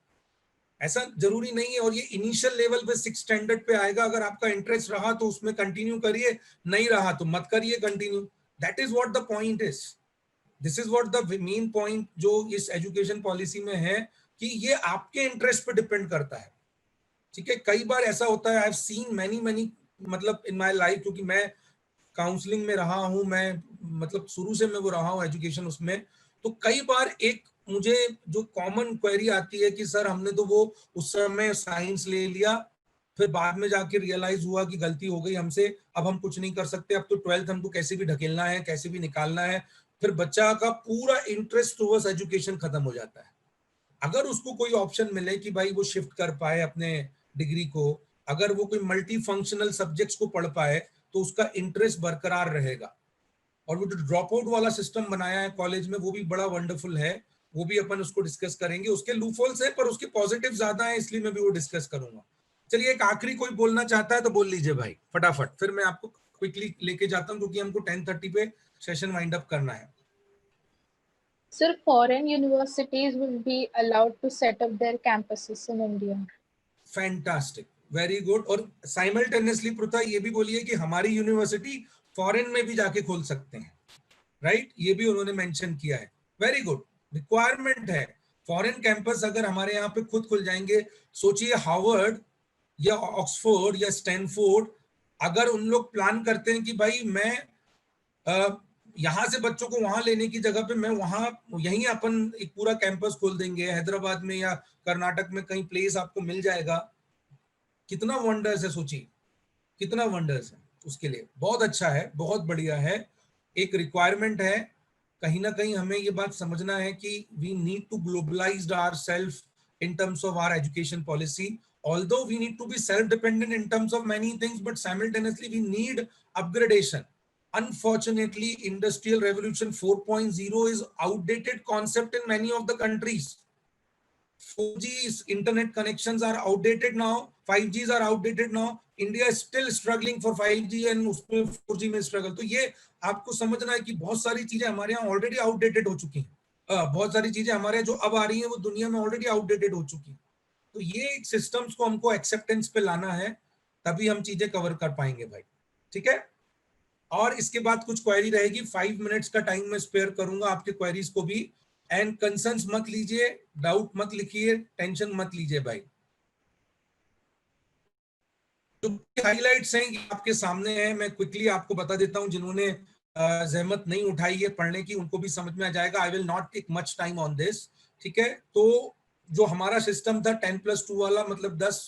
ऐसा जरूरी नहीं है। और ये इनिशियल लेवल पे 6 स्टैंडर्ड पे आएगा। अगर आपका इंटरेस्ट रहा तो उसमें कंटिन्यू करिए, नहीं रहा तो मत करिए continue. That is what the point is, this is what the main point जो इस एजुकेशन पॉलिसी में है, कि ये आपके इंटरेस्ट पे डिपेंड करता है। ठीक है, कई बार ऐसा होता है, आई हैव सीन मैनी मतलब इन माय लाइफ, क्योंकि मैं काउंसलिंग में रहा हूं, मैं मतलब शुरू से मैं वो रहा हूं एजुकेशन उसमें, तो कई बार एक मुझे जो कॉमन क्वेरी आती है कि सर हमने तो वो उस समय साइंस ले लिया, फिर बाद में जाके रियलाइज हुआ कि गलती हो गई हमसे, अब हम कुछ नहीं कर सकते, अब तो 12th हमको कैसे भी ढकेलना है, कैसे भी निकालना है। फिर बच्चा का पूरा इंटरेस्ट टुवर्ड्स एजुकेशन खत्म हो जाता है। अगर उसको कोई ऑप्शन मिले कि भाई वो शिफ्ट कर पाए अपने डिग्री को, अगर वो कोई मल्टी फंक्शनल सब्जेक्ट्स को पढ़ पाए, तो उसका इंटरेस्ट बरकरार रहेगा। और वो जो ड्रॉप आउट वाला सिस्टम बनाया है कॉलेज में, वो भी बड़ा वंडरफुल है, वो भी अपन उसको डिस्कस करेंगे। उसके लूपहोल्स है पर उसके पॉजिटिव ज्यादा है, इसलिए मैं भी वो डिस्कस करूंगा। चलिए, एक आखिरी कोई बोलना चाहता है तो बोल लीजिए भाई फटाफट, फिर मैं आपको क्विकली लेके जाता हूं, क्योंकि हमको 10:30 पे सेशन वाइंड अप करना है। Sir, foreign universities will be allowed to set up their campuses in India. Fantastic, very good. और साइमल्टेनियसली पृथा ये भी बोलिए कि हमारी यूनिवर्सिटी फॉरेन में भी जाके खोल सकते हैं, राइट? ये भी उन्होंने मेंशन किया है। वेरी गुड, रिक्वायरमेंट है। फॉरेन कैंपस अगर हमारे यहाँ पे खुद खुल जाएंगे, सोचिए हार्वर्ड या ऑक्सफोर्ड या स्टैनफोर्ड, अगर उन लोग प्लान करते हैं कि भाई मैं यहाँ से बच्चों को वहां लेने की जगह पे मैं वहां यहीं अपन एक पूरा कैंपस खोल देंगे, हैदराबाद में या कर्नाटक में कहीं प्लेस आपको मिल जाएगा, कितना वंडर्स है, सोचिए कितना वंडर्स है। उसके लिए बहुत अच्छा है, बहुत बढ़िया है, एक रिक्वायरमेंट है। कहीं ना कहीं हमें ये बात समझना है कि we need to globalise ourselves in terms of our education policy. Although we need to be self-dependent in terms of many things, but simultaneously we need upgradation. Unfortunately, Industrial Revolution 4.0 is outdated concept in many of the countries. 4G's internet connections are outdated now, 5Gs are outdated now. India is still struggling for 5G and उसमें 4G में struggle. तो ये आपको समझना है कि बहुत सारी चीजें हमारे यहाँ ऑलरेडी आउटडेटेड हो चुकी हैं। बहुत सारी चीजें हमारे जो अब आ रही हैं वो दुनिया में ऑलरेडी आउटडेटेड हो चुकी हैं। तो ये सिस्टम्स को हमको एक्सेप्टेंस पे लाना है, तभी हम चीजें कवर कर पाएंगे भाई। ठीक है, और इसके बाद कुछ क्वेरी रहेगी, 5 मिनट्स का टाइम मैं स्पेयर करूंगा आपके क्वेरीज को भी। एंड कंसर्न्स मत लीजिए, डाउट मत लिखिए, टेंशन मत लीजिए भाई। जो हाइलाइट्स हैं आपके सामने हैं, मैं क्विकली आपको बता देता हूं, जिन्होंने जहमत नहीं उठाई है पढ़ने की उनको भी समझ में आ जाएगा। I will not take much time on this. ठीक है, तो जो हमारा सिस्टम था 10+2 वाला, मतलब 10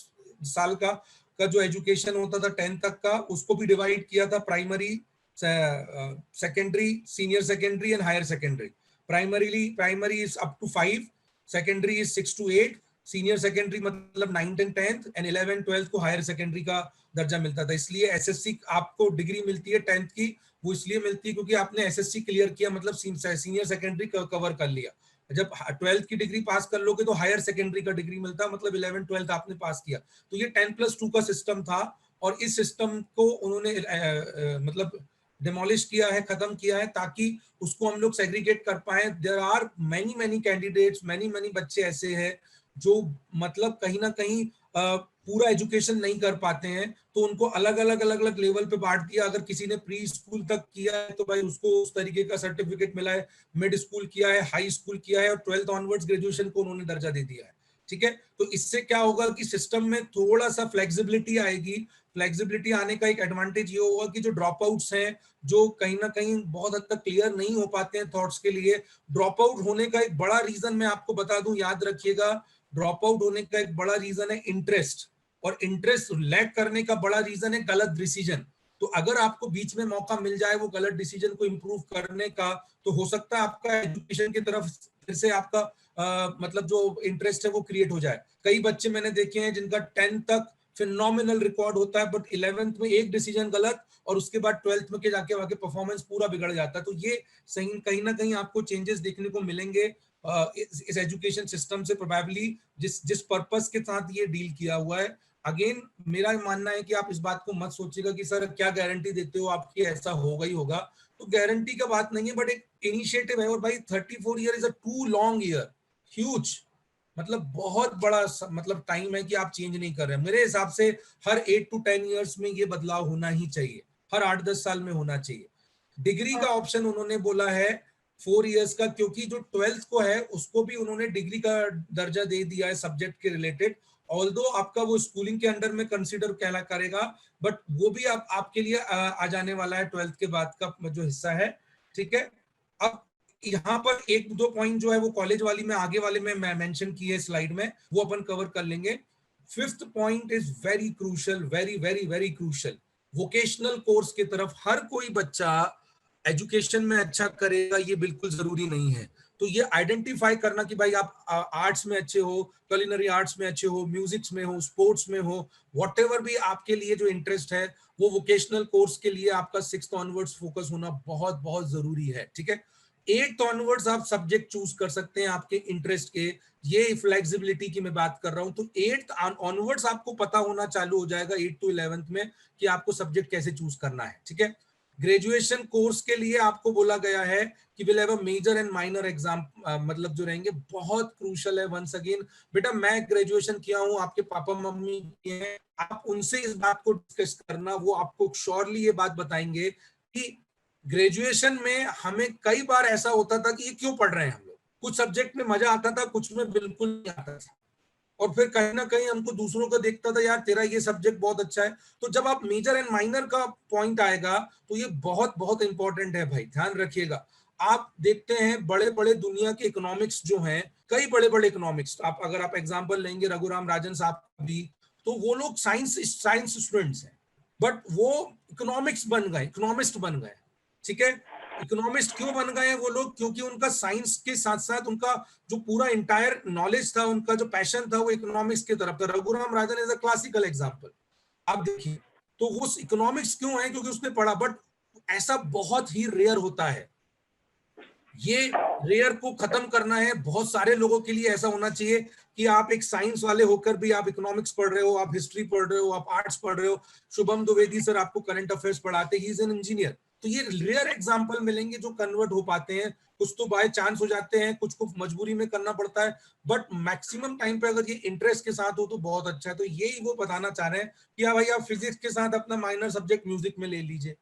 साल का जो एजुकेशन होता था 10 तक का, उसको भी डिवाइड किया था primary, secondary, senior secondary and higher secondary. Primary is up to 5, secondary is 6 to 8, senior secondary मतलब 9th and 10th, and 11th 12th को हायर सेकेंडरी का दर्जा मिलता था। इसलिए एसएससी आपको डिग्री मिलती है 10th की, वो इसलिए मिलती है क्योंकि आपने एसएससी क्लियर किया, मतलब सीनियर सेकेंडरी कवर कर लिया। जब 12th की डिग्री पास कर लोगे तो हायर सेकेंडरी का डिग्री मिलता, मतलब 11th 12th आपने पास किया। तो ये 10+2 का सिस्टम था, और इस सिस्टम को उन्होंने मतलब डिमोलिश किया है, खत्म किया है, ताकि उसको हम लोग सेग्रीगेट कर पाए। There are many candidates, many बच्चे ऐसे हैं जो मतलब कहीं ना कहीं पूरा एजुकेशन नहीं कर पाते हैं, तो उनको अलग अलग लेवल पे बांट दिया। अगर किसी ने प्री स्कूल तक किया है तो भाई उसको उस तरीके का सर्टिफिकेट मिला है, मिड स्कूल किया है, हाई स्कूल किया है, और 12th ऑनवर्ड्स ग्रेजुएशन को उन्होंने दर्जा दे दिया है। ठीक है, तो इससे क्या होगा कि सिस्टम में थोड़ा सा फ्लेक्सिबिलिटी आएगी। फ्लेक्सिबिलिटी आने का एक एडवांटेज ये होगा कि जो ड्रॉप आउट्स हैं, जो कहीं ना कहीं बहुत हद तक क्लियर नहीं हो पाते हैं थॉट्स के लिए, ड्रॉप आउट होने का एक बड़ा रीजन मैं आपको बता दूं, याद रखिएगा, ड्रॉप आउट होने का एक बड़ा रीजन है इंटरेस्ट, और इंटरेस्ट लैक करने का बड़ा रीजन है गलत डिसीजन। तो अगर आपको बीच में मौका मिल जाए वो गलत डिसीजन को इम्प्रूव करने का, तो हो सकता है आपका एजुकेशन की तरफ फिर से आपका मतलब जो इंटरेस्ट है वो क्रिएट हो जाए। कई बच्चे मैंने देखे हैं जिनका 10th तक फिनोमिनल रिकॉर्ड होता है, बट 11th में एक डिसीजन गलत, और उसके बाद 12th में के जाके आगे परफॉर्मेंस पूरा बिगड़ जाता है। तो ये सही कहीं ना कहीं आपको चेंजेस देखने को मिलेंगे इस एजुकेशन सिस्टम से, प्रोबेबली जिस पर्पस के साथ ये डील किया हुआ है। अगेन मेरा मानना है कि आप इस बात को मत सोचिएगा कि सर क्या गारंटी देते हो आपकी ऐसा होगा ही होगा, तो गारंटी का बात नहीं है, बट एक इनिशिएटिव है। और भाई 34 year is a too long year, huge, मतलब बहुत बड़ा मतलब टाइम है कि आप चेंज नहीं कर रहे हैं। मेरे हिसाब से हर 8 to 10 ईयर्स में ये बदलाव होना ही चाहिए, हर 8-10 साल में होना चाहिए। डिग्री का ऑप्शन उन्होंने बोला है 4 इयर्स का, क्योंकि जो 12th को है उसको भी उन्होंने डिग्री का दर्जा दे दिया है सब्जेक्ट के रिलेटेड। ऑल्दो आपका वो स्कूलिंग के अंडर में कंसीडर कहला करेगा, बट वो भी आपके लिए आ जाने वाला है 12th के बाद का जो हिस्सा है, ठीक है। अब यहाँ पर एक दो पॉइंट जो है वो कॉलेज वाली में आगे वाले में मैं मेंशन की है स्लाइड में, वो अपन कवर कर लेंगे। 5th point is very crucial, very very very crucial. Vocational course की तरफ हर कोई बच्चा एजुकेशन में अच्छा करेगा ये बिल्कुल जरूरी नहीं है। तो ये आइडेंटिफाई करना कि भाई आप आर्ट्स में अच्छे हो, culinary आर्ट्स में अच्छे हो, म्यूजिक्स में हो, स्पोर्ट्स में हो, व्हाटएवर भी आपके लिए जो इंटरेस्ट है, वो वोकेशनल कोर्स के लिए आपका 6th ऑनवर्ड्स फोकस होना बहुत बहुत जरूरी है, ठीक है। 8th ऑनवर्ड्स आप सब्जेक्ट चूज कर सकते हैं आपके इंटरेस्ट के, ये फ्लेक्सिबिलिटी की मैं बात कर रहा हूं। तो 8th ऑनवर्ड्स आपको पता होना चालू हो जाएगा 8 to 11th में कि आपको सब्जेक्ट कैसे चूज करना है, ठीक है। ग्रेजुएशन कोर्स के लिए आपको बोला गया है कि will have a major and minor exam, मतलब जो रहेंगे बहुत क्रूशियल है। वंस अगेन बेटा, मैं ग्रेजुएशन किया हूं, आपके पापा मम्मी किए हैं, आप उनसे इस बात को डिस्कस करना, वो आपको श्योरली ये बात बताएंगे कि ग्रेजुएशन में हमें कई बार ऐसा होता था कि ये क्यों पढ़ रहे हैं हम लोग, कुछ सब्जेक्ट में मजा आता था, कुछ में बिल्कुल नहीं आता था, और फिर कहीं ना कहीं हमको दूसरों को देखता था यार तेरा ये सब्जेक्ट बहुत अच्छा है। तो जब आप मेजर एंड माइनर का पॉइंट आएगा तो ये बहुत बहुत इंपॉर्टेंट है भाई, ध्यान रखिएगा। आप देखते हैं बड़े बड़े दुनिया के इकोनॉमिक्स जो हैं, कई बड़े बड़े इकोनॉमिक्स, आप अगर आप एग्जांपल लेंगे रघुराम राजन साहब भी, तो वो लोग साइंस स्टूडेंट्स हैं, बट वो इकोनॉमिक्स बन गए, इकोनॉमिस्ट बन गए, ठीक है। इकोनॉमिस्ट क्यों बन गए हैं वो लोग? क्योंकि उनका साइंस के साथ साथ उनका जो पूरा इंटायर नॉलेज था, उनका जो पैशन था वो इकोनॉमिक्स की तरफ था। Raghuram Rajan is a classical example. आप देखिए, तो वो इकोनॉमिक्स क्यों है? क्योंकि उसने पढ़ा, बट ऐसा बहुत ही रेयर होता है। ये रेयर को खत्म करना है। बहुत सारे लोगों के लिए ऐसा होना चाहिए कि आप एक साइंस वाले होकर भी आप इकोनॉमिक्स पढ़ रहे हो, आप हिस्ट्री पढ़ रहे हो, आप आर्ट्स पढ़ रहे हो। शुभम द्विवेदी सर आपको करंट अफेयर्स पढ़ाते, ही इज एन इंजीनियर। तो ये रेयर एग्जांपल मिलेंगे जो कन्वर्ट हो पाते हैं। कुछ तो बाय चांस हो जाते हैं, कुछ को मजबूरी में करना पड़ता है, बट मैक्सिमम टाइम पे अगर ये इंटरेस्ट के साथ हो तो बहुत अच्छा है। तो यही वो बताना चाह रहे हैं कि हाँ भाई, आप फिजिक्स के साथ अपना माइनर सब्जेक्ट म्यूजिक में ले लीजिए।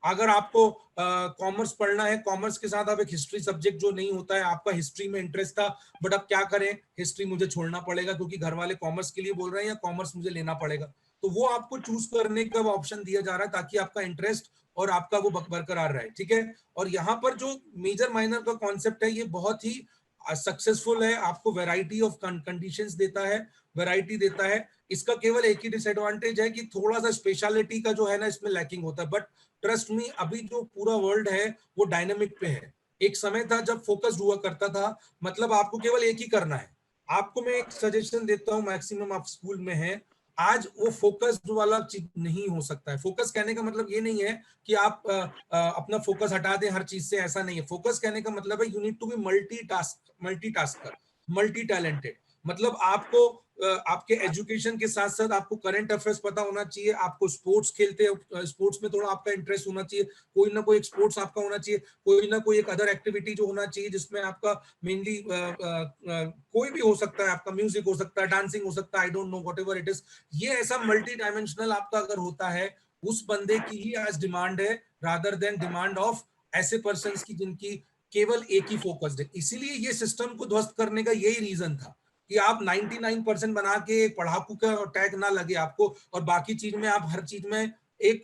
अगर आपको कॉमर्स पढ़ना है, कॉमर्स के साथ आप एक हिस्ट्री सब्जेक्ट जो नहीं होता है, आपका हिस्ट्री में इंटरेस्ट था, बट अब क्या करें, हिस्ट्री मुझे छोड़ना पड़ेगा क्योंकि घर वाले कॉमर्स के लिए बोल रहे हैं, या कॉमर्स मुझे लेना पड़ेगा, तो वो आपको चूज करने का ऑप्शन दिया जा रहा है ताकि आपका इंटरेस्ट और आपका वो बरकरार रहे, ठीक है। और यहाँ पर जो मेजर माइनर का कॉन्सेप्ट है, ये बहुत ही सक्सेसफुल है, आपको वैरायटी ऑफ कंडीशंस देता है, वैरायटी देता है। इसका केवल एक ही डिसएडवांटेज है कि थोड़ा सा स्पेशलिटी का जो है ना, इसमें लैकिंग होता है। बट ट्रस्ट मी, अभी जो पूरा वर्ल्ड है वो डायनामिक पे है। एक समय था जब फोकस्ड हुआ करता था, मतलब आपको केवल एक ही करना है। आपको मैं एक सजेशन देता हूँ, मैक्सिमम आप स्कूल में है, आज वो फोकस्ड वाला चीज नहीं हो सकता है। फोकस कहने का मतलब ये नहीं है कि आप अपना फोकस हटा दें हर चीज से, ऐसा नहीं है। फोकस कहने का मतलब है you need to be multitasker, multi talented. मतलब आपको आपके एजुकेशन के साथ साथ आपको करंट अफेयर्स पता होना चाहिए, आपको स्पोर्ट्स खेलते हैं, स्पोर्ट्स में थोड़ा आपका इंटरेस्ट होना चाहिए, कोई ना कोई एक स्पोर्ट्स आपका होना चाहिए, कोई ना कोई एक अदर एक्टिविटी जो होना चाहिए जिसमें आपका मेनली कोई भी हो सकता है, आपका म्यूजिक हो सकता है, डांसिंग हो सकता है, I don't know, whatever it is. ये ऐसा मल्टी डायमेंशनल आपका अगर होता है, उस बंदे की ही आज डिमांड है, रादर देन डिमांड ऑफ ऐसे पर्संस की जिनकी केवल एक ही फोकस्ड है। इसीलिए ये सिस्टम को ध्वस्त करने का यही रीजन था कि आप 99% बना के पढ़ाकू का टैग ना लगे आपको, और बाकी चीज में आप हर चीज में एक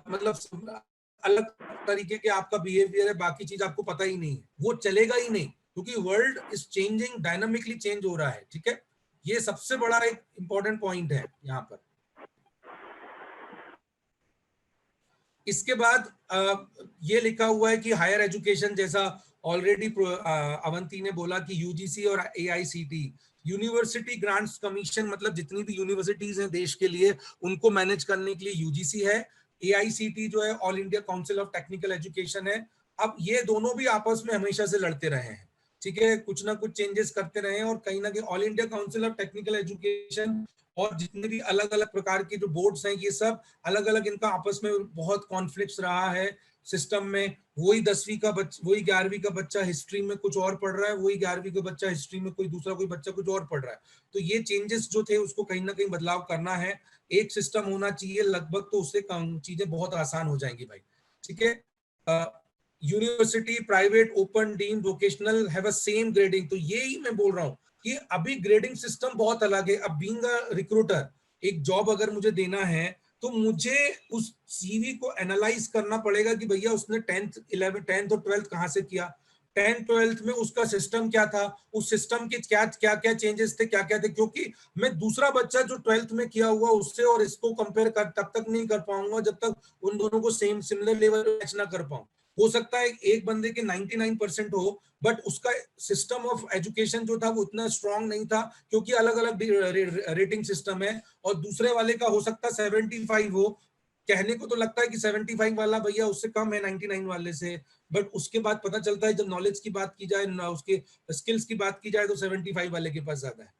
मतलब अलग तरीके के आपका बिहेवियर है, बाकी चीज आपको पता ही नहीं है, वो चलेगा ही नहीं, क्योंकि world is changing, dynamically change हो रहा है। ठीक है, ये सबसे बड़ा एक इंपॉर्टेंट पॉइंट है यहाँ पर। इसके बाद ये लिखा हुआ है कि हायर एजुकेशन, जैसा ऑलरेडी अवंती ने बोला कि यूजीसी और एआईसीटी, यूनिवर्सिटी ग्रांट्स कमीशन, मतलब जितनी भी यूनिवर्सिटीज हैं देश के लिए उनको मैनेज करने के लिए यूजीसी है। एआईसीटी जो है all India council of technical education है। अब ये दोनों भी आपस में हमेशा से लड़ते रहे हैं, ठीक है, कुछ ना कुछ चेंजेस करते रहे हैं, और कहीं ना कहीं all India council of technical education और जितने भी अलग अलग प्रकार के जो बोर्ड्स हैं, ये सब अलग अलग, इनका आपस में बहुत कॉन्फ्लिक्ट्स रहा है सिस्टम में। वही 10वीं का बच्चा, वही 11वीं का बच्चा हिस्ट्री में कुछ और पढ़ रहा है, वही 11वीं का बच्चा हिस्ट्री में कोई दूसरा कोई बच्चा कुछ और पढ़ रहा है। तो ये चेंजेस जो थे उसको कहीं ना कहीं बदलाव करना है, एक सिस्टम होना चाहिए लगभग, तो उससे चीजें बहुत आसान हो जाएंगी भाई। ठीक है, university, private, open, deemed, vocational have a same grading. तो यही मैं बोल रहा हूँ कि अभी ग्रेडिंग सिस्टम बहुत अलग है। अब बीइंग अ रिक्रूटर, एक जॉब अगर मुझे देना है तो मुझे उस सीवी को एनालाइज करना पड़ेगा कि भैया उसने 10th 11th और 12th कहाँ से किया, 10th 12th में उसका सिस्टम क्या था, उस सिस्टम के क्या क्या क्या चेंजेस थे, क्या क्या थे, क्योंकि मैं दूसरा बच्चा जो 12th में किया हुआ उससे और इसको कंपेयर कर तब तक नहीं कर पाऊंगा जब तक उन दोनों को सेम सिमिलर लेवल पे मैच ना कर पाऊं। हो सकता है एक बंदे के 99% हो, बट उसका सिस्टम ऑफ एजुकेशन जो था वो उतना स्ट्रांग नहीं था, क्योंकि अलग अलग रेटिंग सिस्टम है, और दूसरे वाले का हो सकता है 75 हो। कहने को तो लगता है कि 75 वाला भैया उससे कम है 99 वाले से, बट उसके बाद पता चलता है जब नॉलेज की बात की जाए, उसके स्किल्स की बात की जाए, तो 75 वाले के पास ज्यादा है।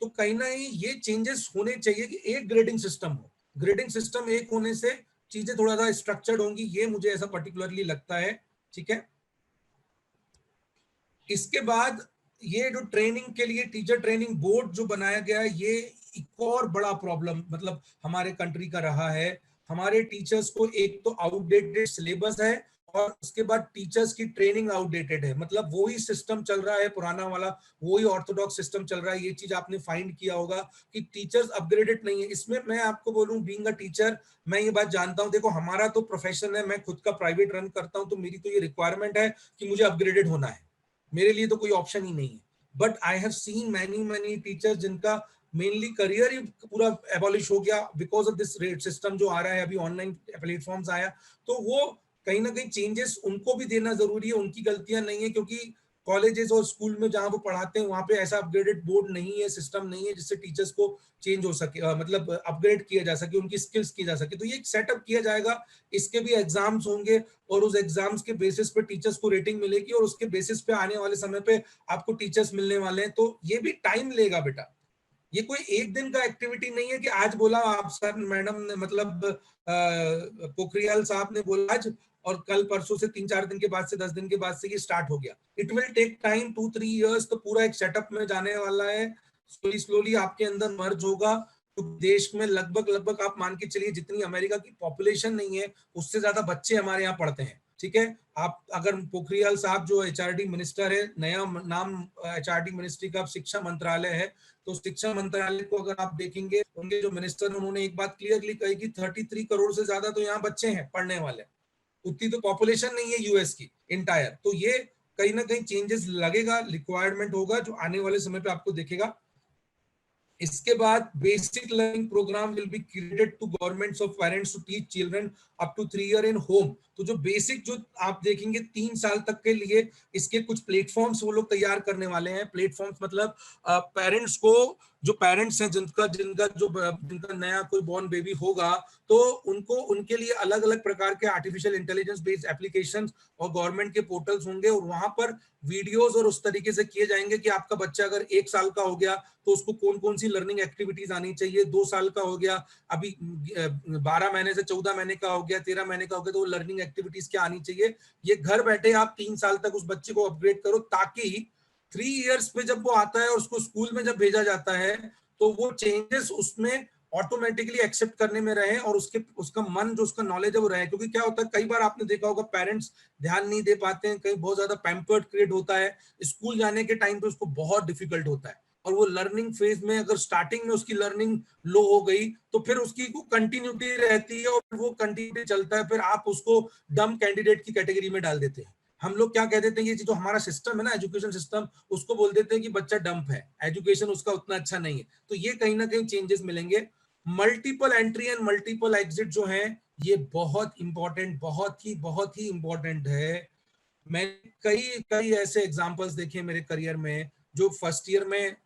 तो कहीं ना कहीं ये चेंजेस होने चाहिए कि एक ग्रेडिंग सिस्टम हो। ग्रेडिंग सिस्टम एक होने से चीजें थोड़ा सा स्ट्रक्चर्ड होंगी, ये मुझे ऐसा पर्टिकुलरली लगता है। ठीक है, इसके बाद ये जो ट्रेनिंग के लिए टीचर ट्रेनिंग बोर्ड जो बनाया गया है, ये एक और बड़ा प्रॉब्लम मतलब हमारे कंट्री का रहा है। हमारे टीचर्स को एक तो आउटडेटेड सिलेबस है, और उसके बाद टीचर्स की ट्रेनिंग आउटडेटेड है, मतलब वही सिस्टम चल रहा है पुराना वाला, वही ऑर्थोडॉक्स सिस्टम चल रहा है। ये चीज आपने फाइंड किया होगा कि टीचर्स अपग्रेडेड नहीं है। इसमें मैं आपको बोलूं, बीइंग अ टीचर, मैं ये बात जानता हूं, देखो हमारा तो प्रोफेशन है, मैं खुद का प्राइवेट रन करता हूं, तो मेरी तो ये रिक्वायरमेंट है कि मुझे अपग्रेडेड होना है, मेरे लिए तो कोई ऑप्शन ही नहीं है। But I have seen many teachers जिनका मेनली करियर ही पूरा एबॉलिश हो गया because of this rate system जो आ रहा है, अभी ऑनलाइन प्लेटफॉर्म्स आया, तो वो कहीं ना कहीं चेंजेस उनको भी देना जरूरी है। उनकी गलतियां नहीं है, क्योंकि कॉलेजेस और स्कूल में जहां वो पढ़ाते हैं वहां पे ऐसा अपग्रेडेड बोर्ड नहीं है, सिस्टम नहीं है जिससे टीचर्स को चेंज हो सके, मतलब अपग्रेड किया जा सके, उनकी स्किल्स की जा सके। तो ये सेटअप किया जाएगा, इसके भी एग्जाम्स होंगे, और उस एग्जाम्स के बेसिस पे टीचर्स को रेटिंग मिलेगी, और उसके बेसिस पे आने वाले समय पे आपको टीचर्स मिलने वाले हैं। तो ये भी टाइम लेगा बेटा, ये कोई एक दिन का एक्टिविटी नहीं है कि आज बोला आप सर मैडम ने, मतलब पोखरियाल साहब ने बोला आज, और कल परसों से 3-4 दिन के बाद से 10 दिन के बाद से ये स्टार्ट हो गया। It will take time, 2-3 years, तो पूरा एक सेटअप में जाने वाला है। स्लोली स्लोली आपके अंदर मर्ज होगा। तो देश में लगभग आप मान के चलिए जितनी अमेरिका की पॉपुलेशन नहीं है उससे ज्यादा बच्चे हमारे यहाँ पढ़ते हैं। ठीक है, आप अगर पोखरियाल साहब जो एचआरडी मिनिस्टर है, नया नाम एचआरडी मिनिस्ट्री का शिक्षा मंत्रालय है, तो शिक्षा मंत्रालय को अगर आप देखेंगे, उनके जो मिनिस्टर, उन्होंने एक बात क्लियरली कही कि 33 करोड़ से ज्यादा तो यहाँ बच्चे हैं पढ़ने वाले, उतनी तो पॉपुलेशन नहीं है यूएस की इंटायर। तो ये कहीं ना कहीं चेंजेस लगेगा, रिक्वायरमेंट होगा जो आने वाले समय पे आपको दिखेगा। इसके बाद basic learning programme will be created to governments of parents to teach children up to 3 year in home. तो जो बेसिक जो आप देखेंगे 3 साल तक के लिए इसके कुछ प्लेटफॉर्म्स वो लोग तैयार करने वाले हैं। प्लेटफॉर्म्स मतलब पेरेंट्स को, जो पेरेंट्स हैं जिनका नया कोई बॉर्न बेबी होगा, तो उनको उनके लिए अलग अलग प्रकार के आर्टिफिशियल इंटेलिजेंस बेस्ड एप्लीकेशंस और गवर्नमेंट के पोर्टल्स होंगे, और वहां पर वीडियोस और उस तरीके से किए जाएंगे कि आपका बच्चा अगर 1 साल का हो गया तो उसको कौन कौन सी लर्निंग एक्टिविटीज आनी चाहिए, 2 साल का हो गया, अभी 12 महीने से 14 महीने का हो गया, 13 महीने का हो गया, तो वो लर्निंग एक्टिविटीज क्या आनी चाहिए। ये घर बैठे आप 3 साल तक उस बच्चे को अपग्रेड करो, ताकि 3 इयर्स पे जब वो आता है और उसको स्कूल में जब भेजा जाता है तो वो चेंजेस उसमें ऑटोमेटिकली एक्सेप्ट करने में रहे, और उसका मन जो उसका नॉलेज है वो रहे। क्योंकि क्या होता है, कई बार आपने देखा होगा पेरेंट्स ध्यान नहीं दे पाते हैं, कहीं बहुत ज्यादा पैम्पर्ड क्रिएट होता है, स्कूल जाने के टाइम पे उसको बहुत डिफिकल्ट होता है। और वो लर्निंग फेज में अगर स्टार्टिंग में उसकी लर्निंग लो हो गई तो फिर उसकी को कंटिन्यूटी रहती है और वो कंटिन्यूटी चलता है, फिर आप उसको डम कैंडिडेट की कैटेगरी में डाल देते हैं। हम लोग क्या कह देते हैं, ये जो हमारा सिस्टम है ना, एजुकेशन सिस्टम, उसको बोल देते हैं कि बच्चा डंप है, एजुकेशन उसका उतना अच्छा नहीं है। तो ये कहीं ना कहीं चेंजेस मिलेंगे। Multiple entry and multiple exit जो है ये बहुत इंपॉर्टेंट, बहुत ही इंपॉर्टेंट है। मैं कई कई ऐसे एग्जांपल्स देखे मेरे करियर में जो फर्स्ट ईयर में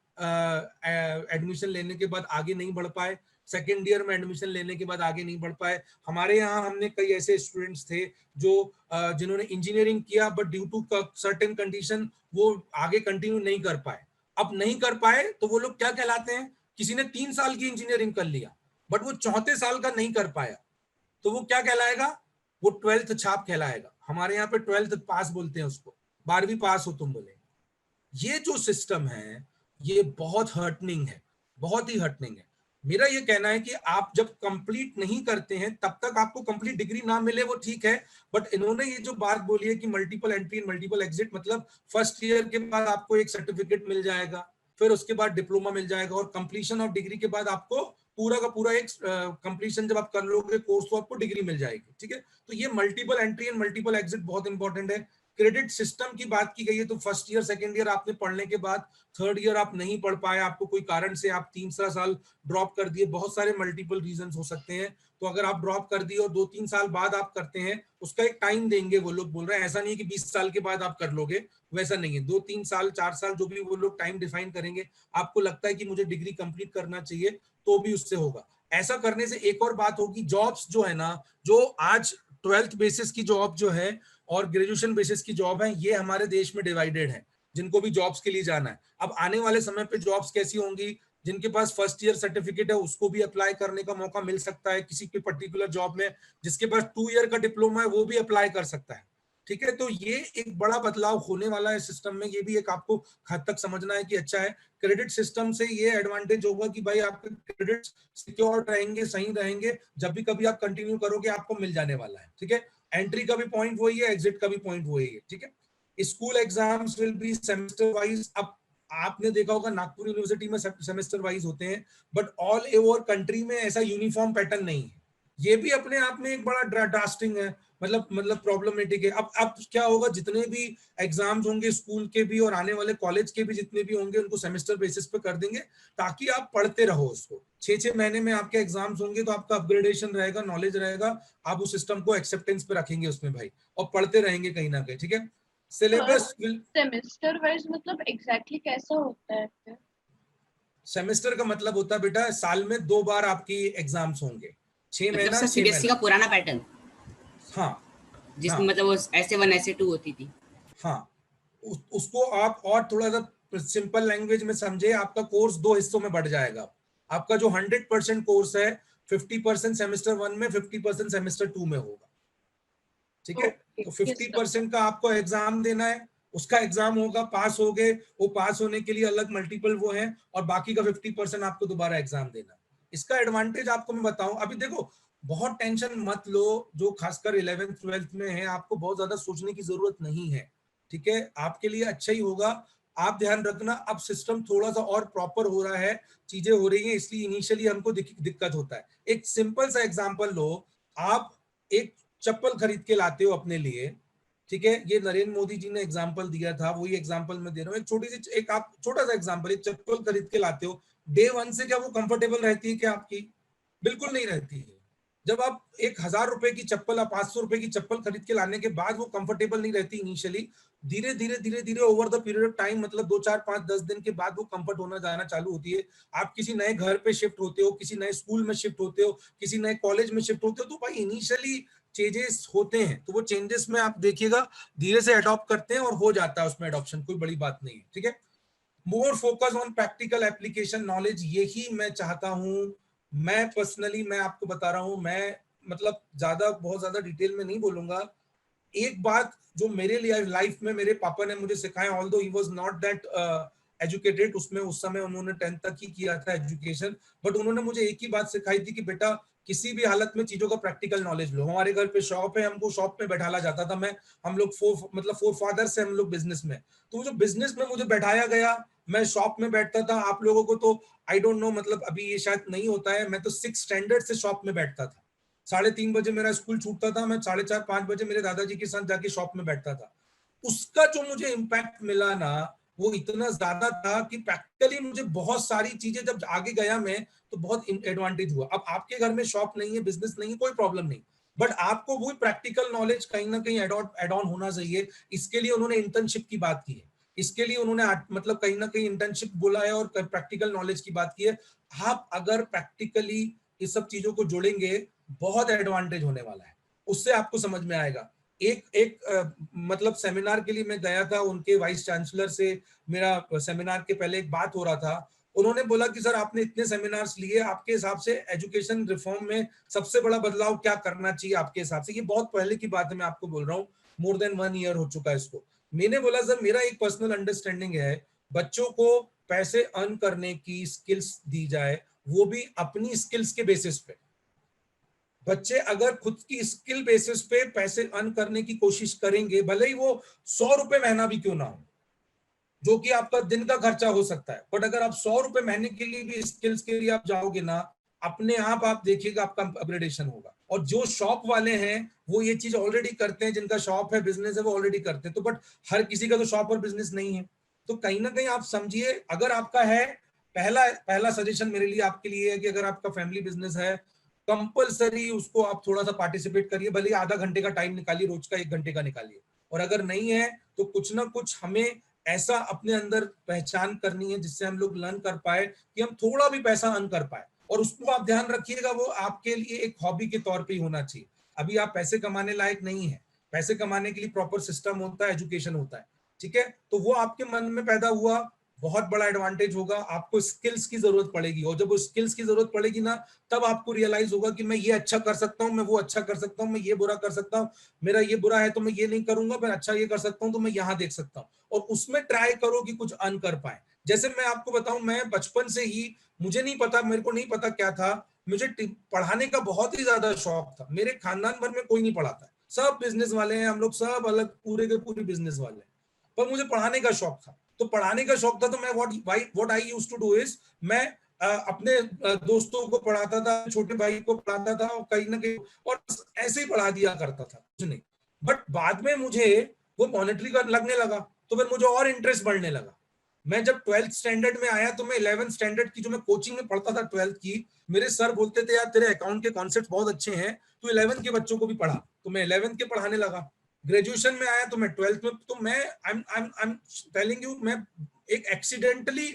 एडमिशन लेने के बाद आगे नहीं बढ़ पाए, सेकेंड ईयर में एडमिशन लेने के बाद आगे नहीं बढ़ पाए। हमारे यहाँ हमने कई ऐसे स्टूडेंट्स थे जो जिन्होंने इंजीनियरिंग किया but due to certain condition वो आगे कंटिन्यू नहीं कर पाए। अब नहीं कर पाए तो वो लोग क्या कहलाते हैं, किसी ने 3 साल की इंजीनियरिंग कर लिया बट वो 4थे साल का नहीं कर पाया, तो वो क्या कहलाएगा, वो 12th छाप कहलाएगा। हमारे यहाँ पे 12th पास बोलते हैं उसको, 12वीं पास हो तुम बोले। ये जो सिस्टम है ये बहुत हर्टनिंग है, बहुत ही हर्टनिंग है। मेरा ये कहना है कि आप जब कंप्लीट नहीं करते हैं तब तक आपको कंप्लीट डिग्री ना मिले वो ठीक है, बट इन्होंने ये जो बात बोली है कि मल्टीपल एंट्री मल्टीपल एग्जिट, मतलब फर्स्ट ईयर के बाद आपको एक सर्टिफिकेट मिल जाएगा, फिर उसके बाद डिप्लोमा मिल जाएगा और कंप्लीशन ऑफ डिग्री के बाद आपको पूरा का पूरा एक कंप्लीशन जब आप कर लोगे कोर्स तो आपको डिग्री मिल जाएगी, ठीक है। तो ये multiple entry and multiple exit बहुत इंपॉर्टेंट है। क्रेडिट सिस्टम की बात की गई है, तो फर्स्ट ईयर सेकंड ईयर आपने पढ़ने के बाद थर्ड ईयर आप नहीं पढ़ पाए, आपको कोई कारण से आप 3 साल ड्रॉप कर दिए, बहुत सारे मल्टीपल रीजंस हो सकते हैं। तो अगर आप ड्रॉप कर दिए और 2-3 साल बाद आप करते हैं, उसका एक टाइम देंगे वो लोग बोल रहे हैं, ऐसा नहीं है कि 20 साल के बाद आप कर लोगे, वैसा नहीं है। 2-3 साल 4 साल जो भी वो लोग टाइम डिफाइन करेंगे, आपको लगता है कि मुझे डिग्री कंप्लीट करना चाहिए तो भी उससे होगा। ऐसा करने से एक और बात होगी, जॉब्स जो है ना, जो आज 12th बेसिस की जॉब जो है और ग्रेजुएशन बेसिस की जॉब है, ये हमारे देश में डिवाइडेड है, जिनको भी जॉब्स के लिए जाना है। अब आने वाले समय पे जॉब्स कैसी होंगी, जिनके पास फर्स्ट ईयर सर्टिफिकेट है उसको भी अप्लाई करने का मौका मिल सकता है किसी भी पर्टिकुलर जॉब में, जिसके पास 2 ईयर का डिप्लोमा है वो भी अप्लाई कर सकता है, ठीक है। तो ये एक बड़ा बदलाव होने वाला है सिस्टम में, ये भी एक आपको हद तक समझना है कि अच्छा है। क्रेडिट सिस्टम से ये एडवांटेज होगा कि भाई आपके क्रेडिट सिक्योर रहेंगे, सही रहेंगे, जब भी कभी आप कंटिन्यू करोगे आपको मिल जाने वाला है, ठीक है। एंट्री का भी पॉइंट वही है, एग्जिट का भी पॉइंट वही है, ठीक है। School exams will be semester wise. अब आपने देखा होगा नागपुर यूनिवर्सिटी में सेमेस्टर वाइज होते हैं, बट ऑल ओवर कंट्री में ऐसा यूनिफॉर्म पैटर्न नहीं है। ये भी अपने आप में एक बड़ा ड्रास्टिंग है, मतलब प्रॉब्लमेटिक है। अब क्या होगा, जितने भी एग्जाम्स होंगे स्कूल के भी और आने वाले कॉलेज के भी जितने भी होंगे, उनको सेमेस्टर बेसिस पे कर देंगे ताकि आप पढ़ते रहो उसको। 6-6 महीने में आपके एग्जाम्स होंगे तो आपका अपग्रेडेशन रहेगा, नॉलेज रहेगा, आप उस सिस्टम को एक्सेप्टेंस पे रखेंगे उसमें भाई, और पढ़ते रहेंगे कहीं ना कहीं, ठीक है। सिलेबस सेमेस्टर वाइज मतलब एग्जैक्टली कैसा होता है फिर? सेमेस्टर का मतलब होता है बेटा, साल में 2 बार आपकी एग्जाम्स होंगे, 6 मतलब महीना सर 6 सीबीएसई महीना। का पुराना पैटर्न, हाँ जिसमें हाँ मतलब वो S1 S2 होती थी। हाँ, उसको आप और थोड़ा सा सिंपल लैंग्वेज में समझे, आपका कोर्स 2 हिस्सों में बढ़ जाएगा। आपका जो 100% कोर्स है 50% सेमेस्टर 1 में, 50% सेमेस्टर 2 में होगा, ठीक है। तो 50% का आपको एग्जाम देना है, उसका एग्जाम होगा, पास हो गए, वो पास होने के लिए अलग मल्टीपल वो है, और बाकी का 50% आपको दोबारा एग्जाम देना है। इसका एडवांटेज आपको मैं बताऊं, अभी देखो बहुत टेंशन मत लो, जो खासकर 11th 12th में है, आपको बहुत ज्यादा सोचने की जरूरत नहीं है, ठीक है, आपके लिए अच्छा ही होगा। आप ध्यान रखना, अब सिस्टम थोड़ा सा और प्रॉपर हो रहा है, चीजें हो रही हैं, इसलिए इनिशियली हमको दिक्कत होता है। एक सिंपल सा एग्जांपल लो, आप एक चप्पल खरीद के लाते हो अपने लिए, ठीक है, ये नरेंद्र मोदी जी ने एग्जांपल दिया था, वही एग्जांपल मैं दे रहा हूँ। एक आप छोटा सा एग्जांपल, एक चप्पल खरीद के लाते हो, डे 1 से क्या वो कंफर्टेबल रहती है क्या आपकी? बिल्कुल नहीं रहती है। जब आप 1000 रुपए की चप्पल, आप 500 रुपए की चप्पल खरीद के लाने के बाद वो कंफर्टेबल नहीं रहती इनिशियली, धीरे धीरे over the period of time, मतलब 2 4 5 10 दिन के बाद वो कंफर्ट होना जाना चालू होती है। आप किसी नए घर पे शिफ्ट होते हो, किसी नए स्कूल में शिफ्ट होते हो, किसी नए कॉलेज में शिफ्ट होते हो, तो भाई इनिशियली चेंजेस होते हैं, तो वो चेंजेस में आप देखिएगा धीरे से अडॉप्ट करते हैं और हो जाता है उसमें अडॉप्शन, कोई बड़ी बात नहीं है, ठीक है। More focus on practical application knowledge, यही मैं चाहता हूं। मैं पर्सनली मैं आपको बता रहा हूं, मैं मतलब बहुत ज्यादा डिटेल में नहीं बोलूंगा। एक बात जो मेरे लिए लाइफ में मेरे पापा ने मुझे सिखाया, although he was not that educated, उसमें उस समय उन्होंने 10th तक ही किया था एजुकेशन, बट उन्होंने मुझे एक ही बात सिखाई थी कि बेटा किसी भी हालत में चीजों का प्रैक्टिकल नॉलेज लो। हमारे घर पे शॉप है, हमको शॉप में बैठाला जाता था, हम लोग 4 फादर से हम लोग बिजनेस में, तो जो बिजनेस में मुझे बैठाया गया मैं शॉप में बैठता था, आप लोगों को तो आई डोंट नो, मतलब अभी ये शायद नहीं होता है, मैं तो 6 स्टैंडर्ड से शॉप में बैठता था। 3:30 बजे मेरा स्कूल छूटता था, मैं 4:30 5 बजे मेरे दादाजी के साथ जाके शॉप में बैठता था। उसका जो मुझे इम्पैक्ट मिला ना, वो इतना ज्यादा था कि प्रैक्टिकली मुझे बहुत सारी चीजें जब आगे गया मैं, तो बहुत एडवांटेज हुआ। अब आपके घर में शॉप नहीं है, बिजनेस नहीं है, कोई प्रॉब्लम नहीं, बट आपको वो प्रैक्टिकल नॉलेज कहीं ना कहीं एड ऑन होना चाहिए। इसके लिए उन्होंने इंटर्नशिप की बात की है, इसके लिए उन्होंने मतलब कहीं ना कहीं इंटर्नशिप बोला है और प्रैक्टिकल नॉलेज की बात की है। आप अगर प्रैक्टिकली इस सब चीजों को जोड़ेंगे, बहुत एडवांटेज होने वाला है, उससे आपको समझ में आएगा। मतलब सेमिनार के लिए मैं गया था, उनके वाइस चांसलर से मेरा सेमिनार के पहले एक बात हो रहा था। उन्होंने बोला कि सर आपने इतने सेमिनार्स लिए, आपके हिसाब से एजुकेशन रिफॉर्म में सबसे बड़ा बदलाव क्या करना चाहिए आपके हिसाब से? ये बहुत पहले की बात है, मैं आपको बोल रहा हूँ, मोर देन 1 ईयर हो चुका है इसको। मैंने बोला सर मेरा एक पर्सनल अंडरस्टैंडिंग है, बच्चों को पैसे अर्न करने की स्किल्स दी जाए, वो भी अपनी स्किल्स के बेसिस पे। बच्चे अगर खुद की स्किल बेसिस पे पैसे अर्न करने की कोशिश करेंगे, भले ही वो 100 रुपए महीना भी क्यों ना हो, जो कि आपका दिन का खर्चा हो सकता है, बट अगर आप 100 रुपए महीने के लिए भी स्किल्स के लिए आप जाओगे ना, अपने आप देखिएगा आपका अपग्रेडेशन होगा। और जो शॉप वाले हैं वो ये चीज ऑलरेडी करते हैं, जिनका शॉप है, बिजनेस है, वो ऑलरेडी करते हैं। तो बट हर किसी का तो शॉप और बिजनेस नहीं है, तो कहीं ना कहीं आप समझिए, अगर आपका है, पहला सजेशन मेरे लिए आपके लिए है कि अगर आपका फैमिली बिजनेस है, कंपलसरी उसको आप थोड़ा सा पार्टिसिपेट करिए, भले आधा घंटे का टाइम निकालिए, रोज का 1 घंटे का निकालिए। और अगर नहीं है तो कुछ ना कुछ हमें ऐसा अपने अंदर पहचान करनी है जिससे हम लोग लर्न कर पाए कि हम थोड़ा भी पैसा अर्न कर पाए। और उसको आप ध्यान रखिएगा, वो आपके लिए एक हॉबी के तौर पे ही होना चाहिए। अभी आप पैसे कमाने लायक नहीं है, पैसे कमाने के लिए प्रॉपर सिस्टम होता है, एजुकेशन होता है, ठीक है? तो वो आपके मन में पैदा हुआ, बहुत बड़ा एडवांटेज होगा। आपको स्किल्स की जरूरत पड़ेगी, और जब वो स्किल्स की जरूरत पड़ेगी ना, तब आपको रियलाइज होगा कि मैं ये अच्छा कर सकता हूँ, मैं वो अच्छा कर सकता हूँ, मैं ये बुरा कर सकता हूँ, मेरा ये बुरा है तो मैं ये नहीं करूंगा, मैं अच्छा ये कर सकता हूँ तो मैं यहाँ देख सकता हूँ। और उसमें ट्राई करो कि कुछ अर्न कर पाए। जैसे मैं आपको बताऊं, मैं बचपन से ही, मुझे नहीं पता, मेरे को नहीं पता क्या था, मुझे पढ़ाने का बहुत ही ज्यादा शौक था। मेरे खानदान भर में कोई नहीं पढ़ाता, सब बिजनेस वाले हैं, हम लोग सब अलग पूरे के पूरे बिजनेस वाले हैं, पर मुझे पढ़ाने का शौक था। तो पढ़ाने का शौक था तो मैं what I used to do is, मैं अपने दोस्तों को पढ़ाता था, छोटे भाई को पढ़ाता था, और कहीं ना कहीं और ऐसे ही पढ़ा दिया करता था, कुछ नहीं। बट बाद में मुझे वो मॉनेटरी का लगने लगा, तो फिर मुझे और इंटरेस्ट बढ़ने लगा। मैं जब 12th स्टैंडर्ड में आया तो मैं 11th स्टैंडर्ड की जो मैं कोचिंग में पढ़ता था 12th की, मेरे सर बोलते थे यार तेरे अकाउंट के कॉन्सेप्ट बहुत अच्छे हैं, तू 11th के बच्चों को भी पढ़ा। तो मैं 11th के पढ़ाने लगा। ग्रेजुएशन में आया तो मैं 12th में, तो मैं आई एम टेलिंग यू, मैं एक एक्सीडेंटली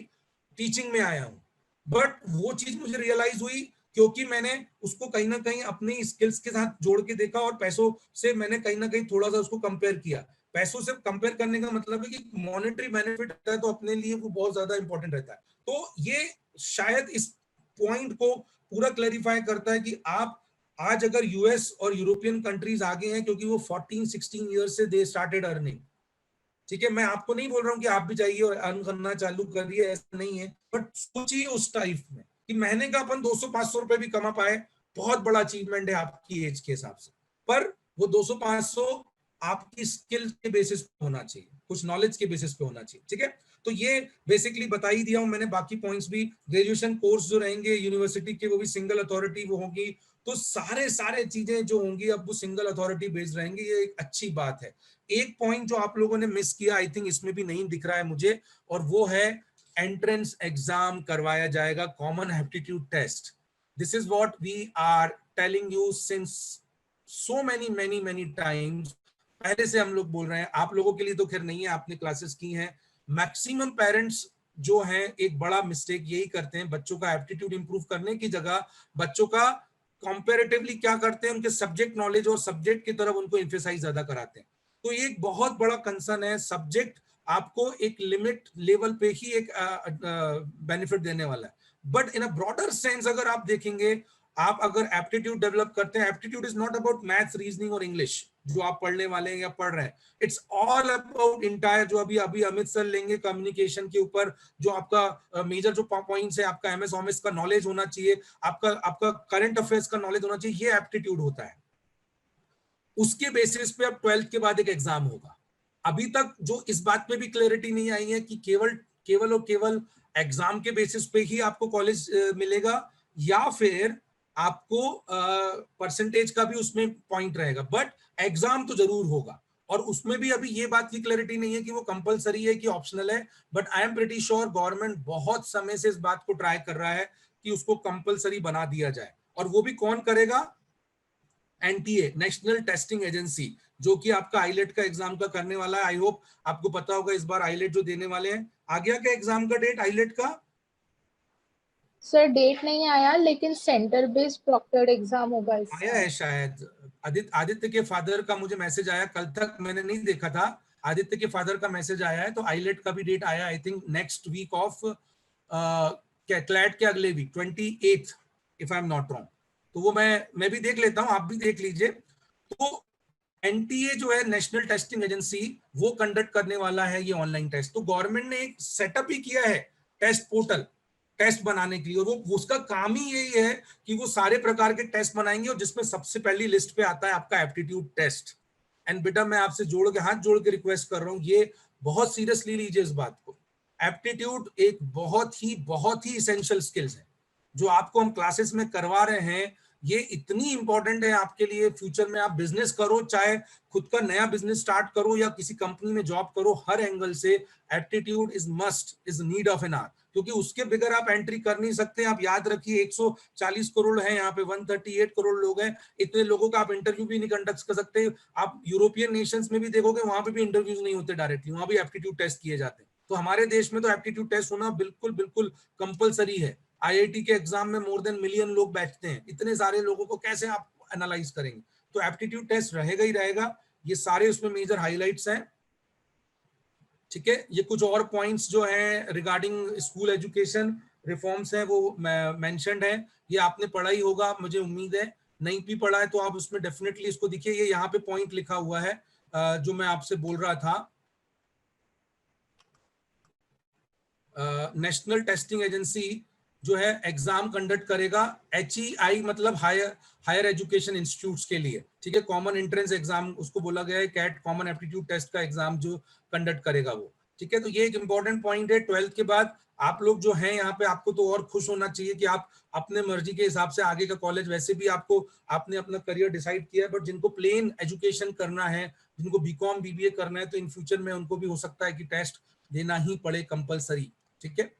टीचिंग में आया हूँ। बट वो चीज मुझे रियलाइज हुई क्योंकि मैंने उसको कहीं ना कहीं अपनी स्किल्स के साथ जोड़ के देखा, और पैसों से मैंने कहीं ना कहीं थोड़ा सा उसको कंपेयर किया। पैसों से कंपेयर करने का मतलब है कि मॉनेटरी बेनिफिट रहता है तो अपने लिए वो बहुत ज्यादा इंपॉर्टेंट रहता है। तो ये शायद इस पॉइंट को पूरा क्लैरिफाई करता है कि आप आज अगर यूएस और यूरोपियन कंट्रीज आगे हैं क्योंकि वो 14-16 ईयर्स से दे स्टार्टेड अर्निंग, ठीक है? मैं आपको नहीं बोल रहा हूँ कि आप भी जाइए और अर्न करना चालू करिए, ऐसा नहीं है, बट सोचिए उस टाइप में कि महीने का अपन 200-500 रुपए भी कमा पाए, बहुत बड़ा अचीवमेंट है आपकी एज के हिसाब से। पर वो 200-500 आपकी स्किल के बेसिस पे होना चाहिए, कुछ नॉलेज के बेसिस पे होना चाहिए, ठीक है? तो ये बेसिकली बता ही दिया हूं मैंने, बाकी पॉइंट्स भी। ग्रेजुएशन कोर्स जो रहेंगे यूनिवर्सिटी के, वो भी सिंगल अथॉरिटी वो होगी, तो सारे चीजें जो होंगी अब वो सिंगल अथॉरिटी बेस्ड रहेंगी, ये एक अच्छी बात है। एक पॉइंट जो आप लोगों ने मिस किया, आई थिंक इसमें भी नहीं दिख रहा है मुझे, और वो है एंट्रेंस एग्जाम करवाया जाएगा, common aptitude test. This is what we are telling you since so many times. पहले से हम लोग बोल रहे हैं, आप लोगों के लिए तो खैर नहीं है, आपने क्लासेस की हैं। मैक्सिमम पेरेंट्स जो हैं एक बड़ा मिस्टेक यही करते हैं, बच्चों का एप्टीट्यूड इंप्रूव करने की जगह बच्चों का कंपैरेटिवली क्या करते हैं, उनके सब्जेक्ट नॉलेज और सब्जेक्ट की तरफ उनको एम्फेसाइज ज्यादा कराते हैं। तो ये एक बहुत बड़ा कंसर्न है। सब्जेक्ट आपको एक लिमिट लेवल पे ही एक बेनिफिट देने वाला है, but in a broader sense अगर आप देखेंगे, आप अगर एप्टीट्यूड डेवलप करते हैं, aptitude is not about maths, reasoning और इंग्लिश जो आप पढ़ने वाले हैं या पढ़ रहे हैं, इट्स ऑल अबाउट इंटायर, जो अभी अमित सर लेंगे कम्युनिकेशन के ऊपर, जो आपका मेजर जो पॉइंट्स है, आपका एमएस ऑमिस का नॉलेज होना चाहिए, आपका करंट अफेयर्स का नॉलेज होना चाहिए, ये एप्टीट्यूड होता है। उसके बेसिस पे अब 12th के बाद एक एग्जाम होगा। अभी तक जो इस बात पे भी क्लैरिटी नहीं आई है कि केवल केवल और केवल एग्जाम के बेसिस पे ही आपको कॉलेज मिलेगा, या फिर आपको परसेंटेज का भी उसमें पॉइंट रहेगा, बट एग्जाम तो जरूर होगा। और उसमें भी अभी ये बात की क्लैरिटी नहीं है कि वो कंपलसरी है कि ऑप्शनल है, but I am pretty sure government बहुत समय से इस बात को ट्राई कर रहा है कि उसको कंपलसरी बना दिया जाए। और वो भी कौन करेगा? एनटीए, नेशनल टेस्टिंग एजेंसी, जो कि आपका आईलेट का एग्जाम का करने वाला है। आई होप आपको पता होगा इस बार आईलेट जो देने वाले हैं। आ गया क्या एग्जाम का डेट आईलेट का? सर डेट नहीं आया, लेकिन सेंटर बेस्ड प्रॉक्टर्ड एग्जाम होगा इस आया है शायद। आदित्य के फादर का मुझे मैसेज आया, कल तक मैंने नहीं देखा था। आदित्य के फादर का मैसेज आया है, तो आईलेट का भी डेट आया, I think next week of CLAT के अगले week 28 if I am not wrong. तो वो मैं भी देख लेता हूँ, आप भी देख लीजिए। तो एनटीए जो है नेशनल टेस्टिंग एजेंसी, वो कंडक्ट करने वाला है ये ऑनलाइन टेस्ट। तो गवर्नमेंट ने एक सेटअप ही किया है टेस्ट पोर्टल टेस्ट बनाने के लिए, और वो उसका काम ही यही है कि वो सारे प्रकार के टेस्ट बनाएंगे, और जिसमें सबसे पहली लिस्ट पे आता है आपका एप्टीट्यूड टेस्ट। एंड बेटा मैं आपसे हाथ जोड़ के रिक्वेस्ट कर रहा हूँ, ये बहुत सीरियसली लीजिए इस बात को। एप्टीट्यूड एक बहुत ही इसेंशियल स्किल्स है जो आपको हम क्लासेस में करवा रहे हैं। ये इतनी इंपॉर्टेंट है आपके लिए, फ्यूचर में आप बिजनेस करो, चाहे खुद का नया बिजनेस स्टार्ट करो या किसी कंपनी में जॉब करो, हर एंगल से aptitude is must, is need of an hour, क्योंकि उसके बगैर आप एंट्री कर नहीं सकते। आप याद रखिए 140 करोड़ है यहाँ पे, 138 करोड़ लोग हैं, इतने लोगों का आप इंटरव्यू भी नहीं कंडक्ट कर सकते। आप यूरोपियन नेशंस में भी देखोगे, वहां पे भी इंटरव्यूज नहीं होते डायरेक्टली, वहां भी एप्टीट्यूड टेस्ट किए जाते हैं। तो हमारे देश में तो एप्टीट्यूड टेस्ट होना बिल्कुल कंपलसरी है। आईआईटी के एग्जाम में मोर देन मिलियन लोग बैठते हैं, इतने सारे लोगों को कैसे आप एनालाइज करेंगे? तो एप्टीट्यूड टेस्ट रहेगा ही रहेगा। ये सारे उसमें मेजर हाइलाइट्स हैं, ठीक है। ये कुछ और पॉइंट्स जो हैं रिगार्डिंग स्कूल एजुकेशन रिफॉर्म्स हैं, वो मेंशन्ड है। ये आपने पढ़ा ही होगा, मुझे उम्मीद है। नहीं भी पढ़ा है तो आप उसमें डेफिनेटली इसको देखिए। ये यहाँ पे पॉइंट लिखा हुआ है जो मैं आपसे बोल रहा था। नेशनल टेस्टिंग एजेंसी जो है एग्जाम कंडक्ट करेगा, HEI मतलब हायर एजुकेशन इंस्टीट्यूट्स के लिए, ठीक है। कॉमन एंट्रेंस एग्जाम उसको बोला गया है, कैट कॉमन एप्टीट्यूड टेस्ट का एग्जाम जो कंडक्ट करेगा वो, ठीक है। तो ये एक इंपॉर्टेंट पॉइंट है। 12th के बाद आप लोग जो हैं यहाँ पे, आपको तो और खुश होना चाहिए कि आप अपने मर्जी के हिसाब से आगे का कॉलेज, वैसे भी आपने अपना करियर डिसाइड किया है, बट जिनको प्लेन एजुकेशन करना है, जिनको बीकॉम बीबीए करना है, तो इन फ्यूचर में उनको भी हो सकता है कि टेस्ट देना ही पड़े कंपलसरी, ठीक है।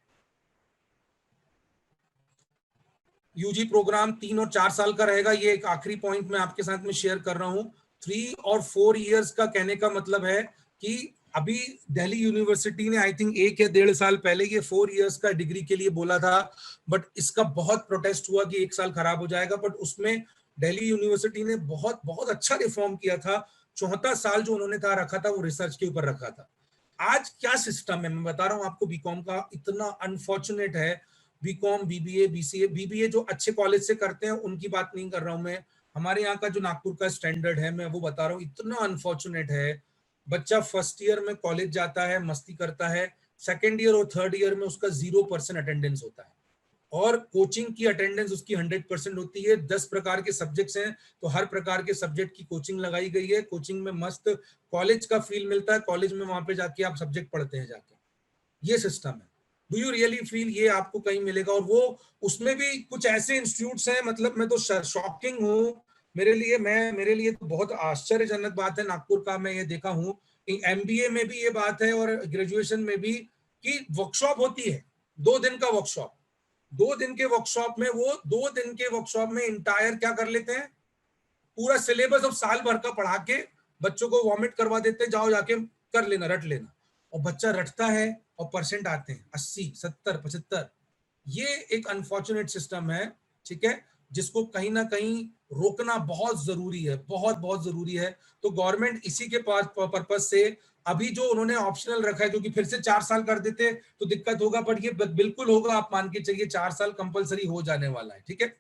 यूजी प्रोग्राम 3 और 4 साल का रहेगा। ये एक आखिरी पॉइंट मैं आपके साथ में शेयर कर रहा हूँ। 3 और 4 इयर्स का कहने का मतलब है कि अभी दिल्ली यूनिवर्सिटी ने आई थिंक 1 या 1.5 साल पहले ये 4 इयर्स का डिग्री के लिए बोला था, बट इसका बहुत प्रोटेस्ट हुआ कि 1 साल खराब हो जाएगा। बट उसमें दिल्ली यूनिवर्सिटी ने बहुत अच्छा रिफॉर्म किया था। 74 साल जो उन्होंने था रखा था, वो रिसर्च के ऊपर रखा था। आज क्या सिस्टम है मैं बता रहा हूँ आपको, बीकॉम का इतना अनफॉर्चुनेट है। बीकॉम बीबीए बीसीए, बीबीए जो अच्छे कॉलेज से करते हैं उनकी बात नहीं कर रहा हूं मैं, हमारे यहाँ का जो नागपुर का स्टैंडर्ड है मैं वो बता रहा हूँ। इतना अनफॉर्चुनेट है, बच्चा फर्स्ट ईयर में कॉलेज जाता है, मस्ती करता है, सेकेंड ईयर और थर्ड ईयर में उसका 0% अटेंडेंस होता है, और कोचिंग की अटेंडेंस उसकी 100% होती है। 10 प्रकार के सब्जेक्ट्स हैं, तो हर प्रकार के सब्जेक्ट की कोचिंग लगाई गई है। कोचिंग में मस्त कॉलेज का फील मिलता है, कॉलेज में वहां पे जाके आप सब्जेक्ट पढ़ते हैं जाके, ये सिस्टम है। डू यू रियली फील ये आपको कहीं मिलेगा? और वो उसमें भी कुछ ऐसे इंस्टीट्यूट्स हैं, मतलब मैं तो शॉकिंग हूँ मेरे लिए तो बहुत आश्चर्यजनक बात है नागपुर का। मैं ये देखा हूँ MBA में भी ये बात है और ग्रेजुएशन में भी, कि वर्कशॉप होती है 2 दिन का वर्कशॉप। 2 दिन के वर्कशॉप में वो 2 दिन के वर्कशॉप में इंटायर क्या कर लेते हैं, पूरा सिलेबस अब साल भर का पढ़ा के बच्चों को वॉमिट करवा देते हैं, जाओ जाके कर लेना, रट लेना। और बच्चा रटता है और परसेंट आते हैं 80 70 75। ये एक अनफॉर्चुनेट सिस्टम है, ठीक है, जिसको कहीं ना कहीं रोकना बहुत जरूरी है, बहुत जरूरी है। तो गवर्नमेंट इसी के पास पर्पज से अभी जो उन्होंने ऑप्शनल रखा है, क्योंकि फिर से 4 साल कर देते तो दिक्कत होगा, बट ये बिल्कुल होगा, आप मान के चलिए 4 साल कंपलसरी हो जाने वाला है, ठीक है।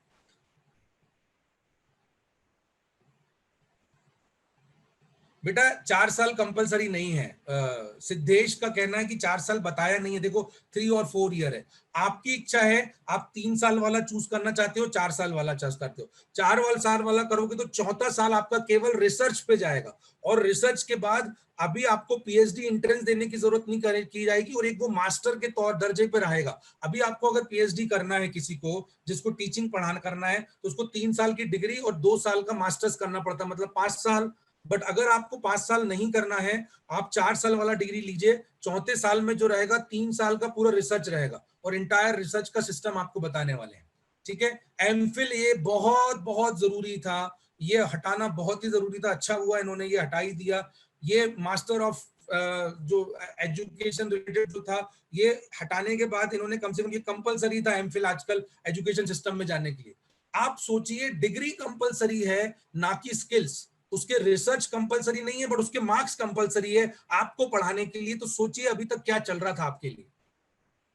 बेटा 4 साल कंपलसरी नहीं है। सिद्धेश का कहना है कि 4 साल बताया नहीं है। देखो 3 और 4 ईयर है, आपकी इच्छा है, आप 3 साल वाला चूज करना चाहते हो, 4 साल वाला चूज करते हो। 4 साल वाला करोगे तो चौथा साल आपका केवल रिसर्च पे जाएगा, और रिसर्च के बाद अभी आपको पीएचडी एंट्रेंस देने की जरूरत नहीं की जाएगी, और एक वो मास्टर के तौर दर्जे पे रहेगा। अभी आपको अगर पीएचडी करना है, किसी को जिसको टीचिंग पढ़ाना करना है, तो उसको 3 साल की डिग्री और 2 साल का मास्टर्स करना पड़ता है, मतलब 5 साल। बट अगर आपको 5 साल नहीं करना है, आप 4 साल वाला डिग्री लीजिए, चौथे साल में जो रहेगा 3 साल का पूरा रिसर्च रहेगा, और इंटायर रिसर्च का सिस्टम आपको बताने वाले हैं। ठीक है, एमफिल ये बहुत बहुत जरूरी था, ये हटाना बहुत ही जरूरी था, अच्छा हुआ इन्होंने ये हटा ही दिया। ये मास्टर ऑफ जो एजुकेशन रिलेटेड जो था, ये हटाने के बाद इन्होंने कम से कम, ये कंपलसरी था एमफिल आजकल एजुकेशन सिस्टम में जाने के लिए। आप सोचिए, डिग्री कंपलसरी है ना कि स्किल्स, उसके रिसर्च कंपलसरी नहीं है बट उसके मार्क्स कंपलसरी है आपको पढ़ाने के लिए। तो सोचिए अभी तक क्या चल रहा था आपके लिए।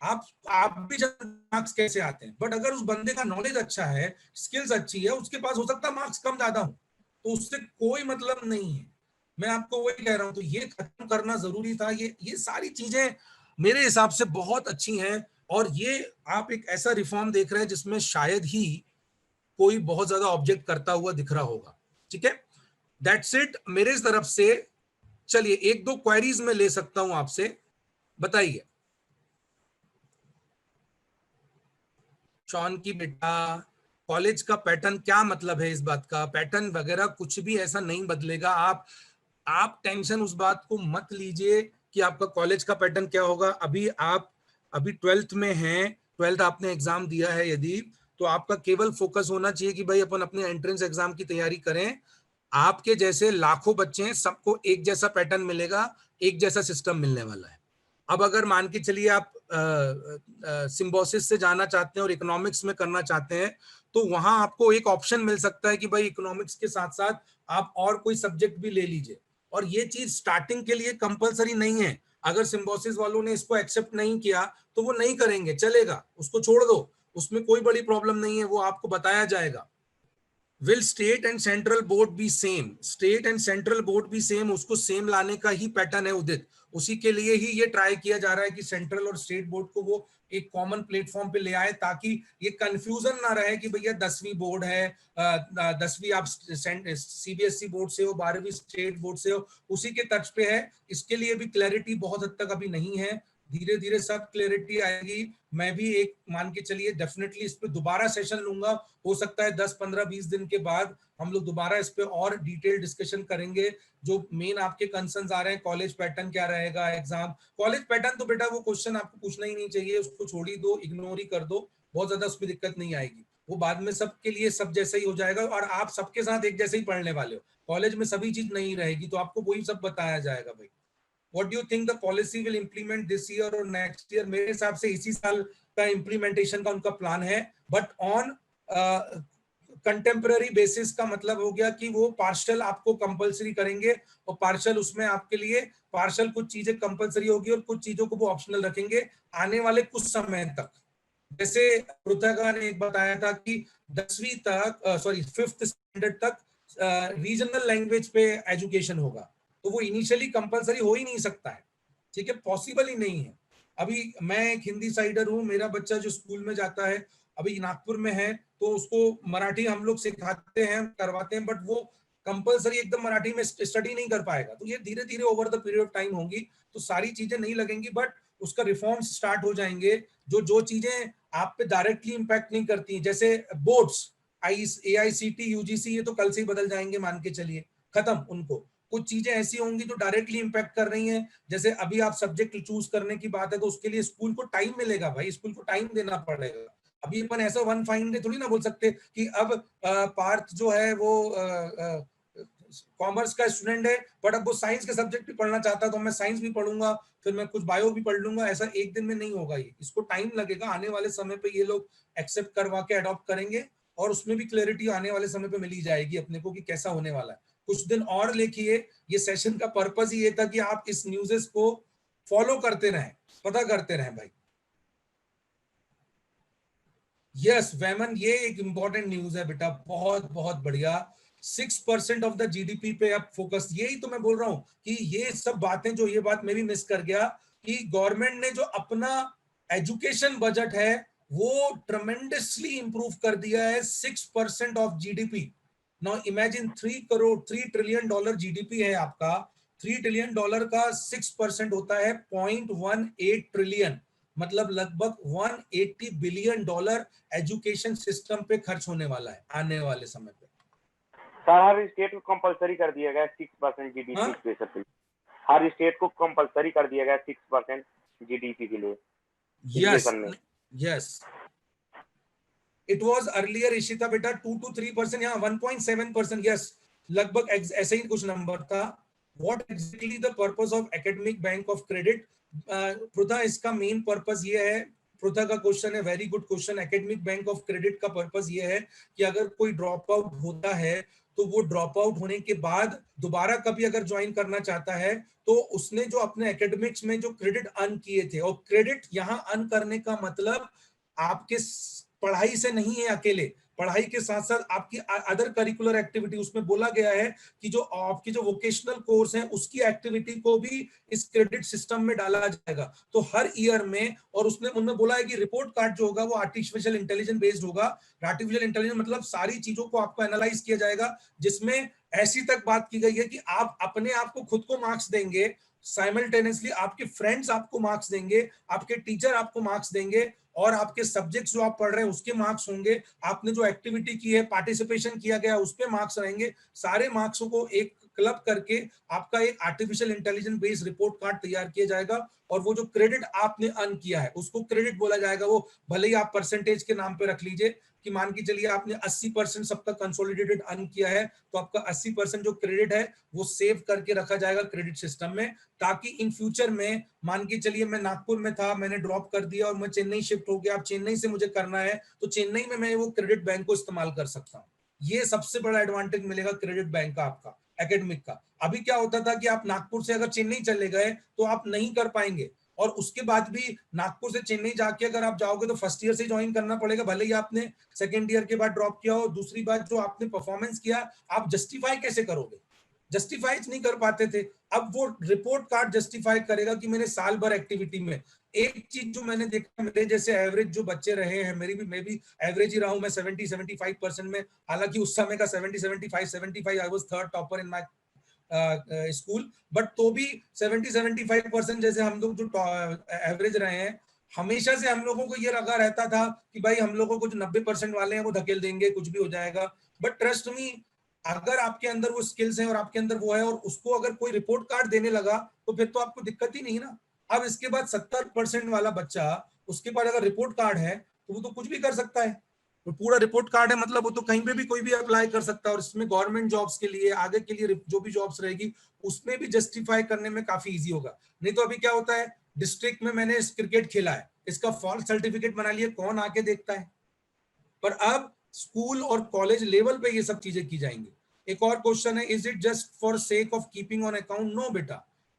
आप भी जब मार्क्स कैसे आते हैं, बट अगर उस बंदे का नॉलेज अच्छा है, स्किल्स अच्छी है, उसके पास हो सकता है मार्क्स कम ज्यादा हो, तो उससे कोई मतलब नहीं है। मैं आपको वही कह रहा हूं, तो ये खत्म करना जरूरी था। ये सारी चीजें मेरे हिसाब से बहुत अच्छी हैं, और ये आप एक ऐसा रिफॉर्म देख रहे हैं जिसमें शायद ही कोई बहुत ज्यादा ऑब्जेक्ट करता हुआ दिख रहा होगा। ठीक है, दैट्स इट मेरे तरफ से। चलिए 1-2 क्वेरीज में ले सकता हूं आपसे, बताइए। शॉन की बेटा, कॉलेज का पैटर्न क्या मतलब है? इस बात का पैटर्न वगैरह कुछ भी ऐसा नहीं बदलेगा। आप टेंशन उस बात को मत लीजिए कि आपका कॉलेज का पैटर्न क्या होगा। अभी 12th में हैं, 12th आपने एग्जाम दिया है यदि, तो आपका केवल फोकस होना चाहिए कि भाई अपन अपने एंट्रेंस एग्जाम की तैयारी करें। आपके जैसे लाखों बच्चे हैं, सबको एक जैसा पैटर्न मिलेगा, एक जैसा सिस्टम मिलने वाला है। अब अगर मान के चलिए आप सिम्बोसिस से जाना चाहते हैं और इकोनॉमिक्स में करना चाहते हैं, तो वहां आपको एक ऑप्शन मिल सकता है कि भाई इकोनॉमिक्स के साथ साथ आप और कोई सब्जेक्ट भी ले लीजिए। और ये चीज स्टार्टिंग के लिए कंपलसरी नहीं है। अगर सिम्बोसिस वालों ने इसको एक्सेप्ट नहीं किया तो वो नहीं करेंगे, चलेगा, उसको छोड़ दो, उसमें कोई बड़ी प्रॉब्लम नहीं है, वो आपको बताया जाएगा। Will state and central board B same? State and central board भी सेम, उसको सेम लाने का ही पैटर्न है उदित। उसी के लिए ही ये ट्राई किया जा रहा है कि सेंट्रल और स्टेट बोर्ड को वो एक कॉमन प्लेटफॉर्म पे ले आए, ताकि ये कंफ्यूजन ना रहे कि भैया 10वीं बोर्ड है, 10वीं आप सीबीएसई बोर्ड से हो, 12वीं स्टेट बोर्ड से हो, उसी के टच पे है। इसके लिए भी क्लैरिटी बहुत हद तक अभी नहीं है, धीरे धीरे सब क्लैरिटी आएगी। मैं भी एक मान के चलिए डेफिनेटली इस पे दोबारा सेशन लूंगा, हो सकता है 10, 15, 20 दिन के बाद हम लोग दोबारा इस पे और डिटेल डिस्कशन करेंगे। जो मेन आपके कंसर्न्स आ रहे हैं, कॉलेज पैटर्न क्या रहेगा, एग्जाम कॉलेज पैटर्न, तो बेटा वो क्वेश्चन आपको पूछना ही नहीं चाहिए, उसको छोड़ ही दो, इग्नोर ही कर दो, बहुत ज्यादा उसमें दिक्कत नहीं आएगी। वो बाद में सबके लिए सब जैसा ही हो जाएगा, और आप सबके साथ एक जैसे ही पढ़ने वाले हो। कॉलेज में सभी चीज नहीं रहेगी, तो आपको वही सब बताया जाएगा। भाई what do you think the policy will implement this year or next year? मेरे हिसाब से इसी साल का इम्प्लीमेंटेशन का उनका प्लान है, बट ऑन कंटेम्पररी बेसिस का मतलब हो गया कि वो पार्शियल आपको कंपलसरी करेंगे, और पार्शियल उसमें आपके लिए पार्शियल कुछ चीजें कंपलसरी होगी और कुछ चीजों को वो ऑप्शनल रखेंगे आने वाले कुछ समय तक। जैसे पृथका ने एक बताया था कि 10वीं तक, सॉरी 5th स्टैंडर्ड तक रीजनल लैंग्वेज पे एजुकेशन होगा, तो वो इनिशियली कंपलसरी हो ही नहीं सकता है। ठीक है, पॉसिबल ही नहीं है। अभी मैं एक हिंदी साइडर हूँ, मेरा बच्चा जो स्कूल में जाता है अभी नागपुर में है, तो उसको मराठी हम लोग सिखाते हैं, करवाते हैं, बट वो कंपलसरी एकदम मराठी में स्टडी नहीं कर पाएगा। तो ये धीरे धीरे over the period of time होंगी, तो सारी चीजें नहीं लगेंगी, बट उसका रिफॉर्म्स स्टार्ट हो जाएंगे। जो चीजें आप पे डायरेक्टली इंपैक्ट नहीं करती, जैसे बोर्ड्स, AICT, UGC, ये तो कल से ही बदल जाएंगे, मान के चलिए खत्म उनको। कुछ चीजें ऐसी होंगी जो डायरेक्टली इंपैक्ट कर रही हैं, जैसे अभी आप सब्जेक्ट चूज करने की बात है, तो उसके लिए स्कूल को टाइम मिलेगा भाई, स्कूल को टाइम देना पड़ेगा। अभी अपन ऐसा वन फाइन डे थोड़ी ना बोल सकते कि अब पार्थ जो है वो कॉमर्स का स्टूडेंट है, बट अब वो साइंस के सब्जेक्ट भी पढ़ना चाहता है, तो मैं साइंस भी पढ़ूंगा, फिर मैं कुछ बायो भी पढ़ लूंगा। ऐसा एक दिन में नहीं होगा, ये इसको टाइम लगेगा। आने वाले समय पे ये लोग एक्सेप्ट करवा के अडॉप्ट करेंगे, और उसमें भी क्लैरिटी आने वाले समय पे मिली जाएगी अपने को कि कैसा होने वाला है। कुछ दिन और लेखिए, ये सेशन का पर्पस ही ये था कि आप इस न्यूज़ेस को फॉलो करते रहें, पता करते रहें भाई। यस वैमन, ये एक इंपॉर्टेंट न्यूज है बेटा, बहुत बहुत बढ़िया। 6% ऑफ द जीडीपी पे अब फोकस। यही तो मैं बोल रहा हूं कि ये सब बातें, जो ये बात मैं भी मिस कर गया कि गवर्नमेंट ने जो अपना एजुकेशन बजट है वो ट्रमेंडसली इंप्रूव कर दिया है, 6% of GDP. Now imagine 3 trillion dollar GDP है आपका, $3 ट्रिलियन का 6% होता है 0.18 ट्रिलियन, मतलब लगभग $180 बिलियन एजुकेशन सिस्टम पे खर्च होने वाला है आने वाले समय पे। सर हर स्टेट को कंपलसरी कर दिया गया 6% जीडीपी पे सर, हर स्टेट को कंपलसरी कर दिया गया 6% जीडीपी के लिए यस में। Yes, it was earlier Ishita बेटा 2 to 3%, यहाँ 1.7%, यस लगभग ऐसे ही कुछ नंबर था। What exactly the purpose of academic bank of credit? Pritha, इसका मेन पर्पस ये है, पृथा का क्वेश्चन है, very good question. Academic bank of credit का पर्पस ये है कि अगर कोई ड्रॉप आउट होता है तो वो ड्रॉप आउट होने के बाद दोबारा कभी अगर ज्वाइन करना चाहता है तो उसने जो अपने एकेडमिक्स में जो क्रेडिट अर्न किए थे, और क्रेडिट यहाँ अर्न करने का मतलब आपके पढ़ाई से नहीं है अकेले, पढ़ाई के साथ साथ आपकी अदर करिकुलर एक्टिविटी, उसमें बोला गया है कि जो आपकी जो वोकेशनल कोर्स है उसकी एक्टिविटी को भी इस क्रेडिट सिस्टम में डाला जाएगा। तो हर ईयर में, और उसने उन्होंने बोला है कि रिपोर्ट कार्ड जो होगा वो आर्टिफिशियल इंटेलिजेंस बेस्ड होगा। आर्टिफिशियल इंटेलिजेंस मतलब सारी चीजों को आपको एनालाइज किया जाएगा, जिसमें ऐसी तक बात की गई है कि आप अपने आप को खुद को मार्क्स देंगे, साइमल्टेनियसली आपके फ्रेंड्स आपको मार्क्स देंगे, आपके टीचर आपको मार्क्स देंगे, और आपके सब्जेक्ट्स जो आप पढ़ रहे हैं उसके मार्क्स होंगे, आपने जो एक्टिविटी की है, पार्टिसिपेशन किया गया उस पे मार्क्स रहेंगे। सारे मार्क्सों को एक क्लब करके आपका एक artificial intelligence based report card तैयार किया जाएगा, और वो जो क्रेडिट आपने अर्न किया है उसको क्रेडिट बोला जाएगा। वो भले ही आप परसेंटेज के नाम पे रख लीजिए कि मान के चलिए आपने 80% सबका कंसोलिडेटेड अर्न किया है, तो आपका 80% जो क्रेडिट है वो सेव करके रखा जाएगा क्रेडिट सिस्टम में, ताकि इन फ्यूचर में मान के चलिए मैं नागपुर में था, मैंने ड्रॉप कर दिया और मैं चेन्नई शिफ्ट हो गया, अब चेन्नई से मुझे करना है तो चेन्नई में मैं वो क्रेडिट बैंक को इस्तेमाल कर सकता हूँ। ये सबसे बड़ा एडवांटेज मिलेगा क्रेडिट बैंक का आपका एकेडमिक का। अभी क्या होता था कि आप नागपुर से अगर चेन्नई चले गए तो आप नहीं कर पाएंगे, और उसके बाद भी नागपुर से चेन्नई जाके अगर आप जाओगे तो फर्स्ट ईयर से ज्वाइन करना पड़ेगा, भले ही आपने सेकेंड ईयर के बाद ड्रॉप किया हो। दूसरी बात, जो आपने परफॉर्मेंस किया आप जस्टिफाई कैसे करोगे? जस्टिफाई नहीं कर पाते थे, अब वो रिपोर्ट कार्ड जस्टिफाई करेगा कि मैंने साल भर एक्टिविटी में। एक चीज जो मैंने देखा, मेरे जैसे एवरेज जो बच्चे रहे हैं, मैं भी एवरेज ही रहा हूं, मैं 70-75% में, हालांकि उस समय का 70-75 I was third topper in my school, but तो भी 70-75% जैसे हम लोग जो एवरेज रहे हैं, हमेशा से हम लोगों को ये लगा रहता था कि भाई हम लोगों को जो 90% वाले हैं वो धकेल देंगे, कुछ भी हो जाएगा। बट ट्रस्ट मी, अगर आपके अंदर वो स्किल्स हैं और आपके अंदर वो है, और उसको अगर कोई रिपोर्ट कार्ड देने लगा तो फिर तो आपको दिक्कत ही नहीं ना। अब इसके बाद 70% वाला बच्चा, उसके पास अगर रिपोर्ट कार्ड है तो वो तो कुछ भी कर सकता है, तो पूरा रिपोर्ट कार्ड है मतलब वो तो कहीं पे भी कोई भी अप्लाई कर सकता है, और इसमें गवर्नमेंट जॉब्स के लिए, आगे के लिए जो भी जॉब्स रहेगी उसमें भी जस्टिफाई करने में काफी इजी होगा। नहीं तो अभी क्या होता है, डिस्ट्रिक्ट में मैंने क्रिकेट खेला है, इसका फॉल्स सर्टिफिकेट बना लिया, कौन आके देखता है? पर अब स्कूल और कॉलेज लेवल पे ये सब चीजें की जाएंगी। एक और क्वेश्चन है, is it just for sake of keeping on account? No बेटा,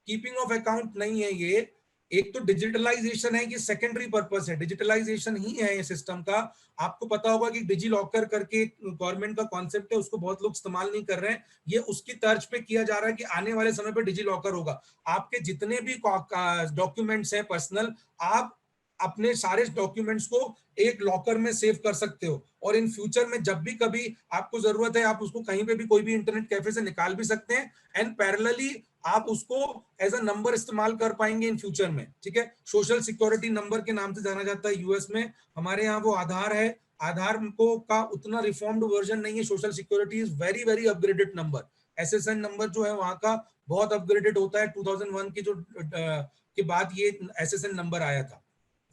कीपिंग ऑफ अकाउंट नहीं है ये। एक तो डिजिटलाइजेशन है कि सेकेंडरी पर्पस है, डिजिटलाइजेशन ही है ये सिस्टम का। आपको पता होगा कि डिजी लॉकर करके गवर्नमेंट का कॉन्सेप्ट है, उसको बहुत लोग इस्तेमाल नहीं कर रहे हैं। ये उसकी तर्ज पे किया जा रहा है कि आने वाले समय पे डिजी लॉकर होगा, आपके जितने भी डॉक्यूमेंट्स हैं पर्सनल, आप अपने सारे डॉक्यूमेंट्स को एक लॉकर में सेव कर सकते हो, और इन फ्यूचर में जब भी कभी आपको जरूरत है आप उसको कहीं पे भी कोई भी इंटरनेट कैफे से निकाल भी सकते हैं, एंड पैरेलली आप उसको एज अ नंबर इस्तेमाल कर पाएंगे इन फ्यूचर में। ठीक है, सोशल सिक्योरिटी नंबर के नाम से जाना जाता है यूएस में, हमारे यहाँ वो आधार है। आधार को का उतना रिफॉर्म्ड वर्जन नहीं है, social security is very very upgraded number. SSN number जो है वहाँ का बहुत अपग्रेडेड होता है, 2001 की जो के बाद ये एसएसएन नंबर आया था।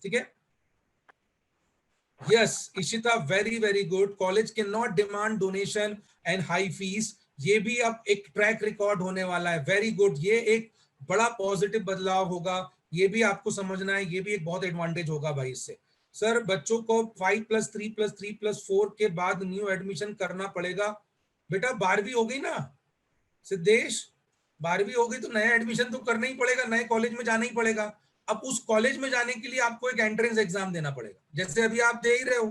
ठीक है, yes Ishita, very very good. College can not demand donation and high fees, ये भी अब एक ट्रैक रिकॉर्ड होने वाला है। वेरी गुड, ये एक बड़ा पॉजिटिव बदलाव होगा, ये भी आपको समझना है, ये भी एक बहुत एडवांटेज होगा भाई इससे। सर बच्चों को 5+3+3+4 के बाद न्यू एडमिशन करना पड़ेगा? बेटा 12वीं हो गई ना सिद्धेश, 12वीं हो गई तो नया एडमिशन तो करना ही पड़ेगा, नए कॉलेज में जाना ही पड़ेगा। अब उस कॉलेज में जाने के लिए आपको एक एंट्रेंस एग्जाम देना पड़ेगा, जैसे अभी आप दे ही रहे हो।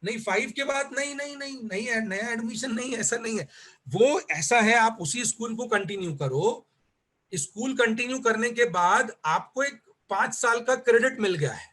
नहीं 5 के बाद नहीं नहीं नहीं नहीं नया एडमिशन नहीं, ऐसा नहीं है। वो ऐसा है, आप उसी स्कूल को कंटिन्यू करो, स्कूल कंटिन्यू करने के बाद आपको एक 5 साल का क्रेडिट मिल गया है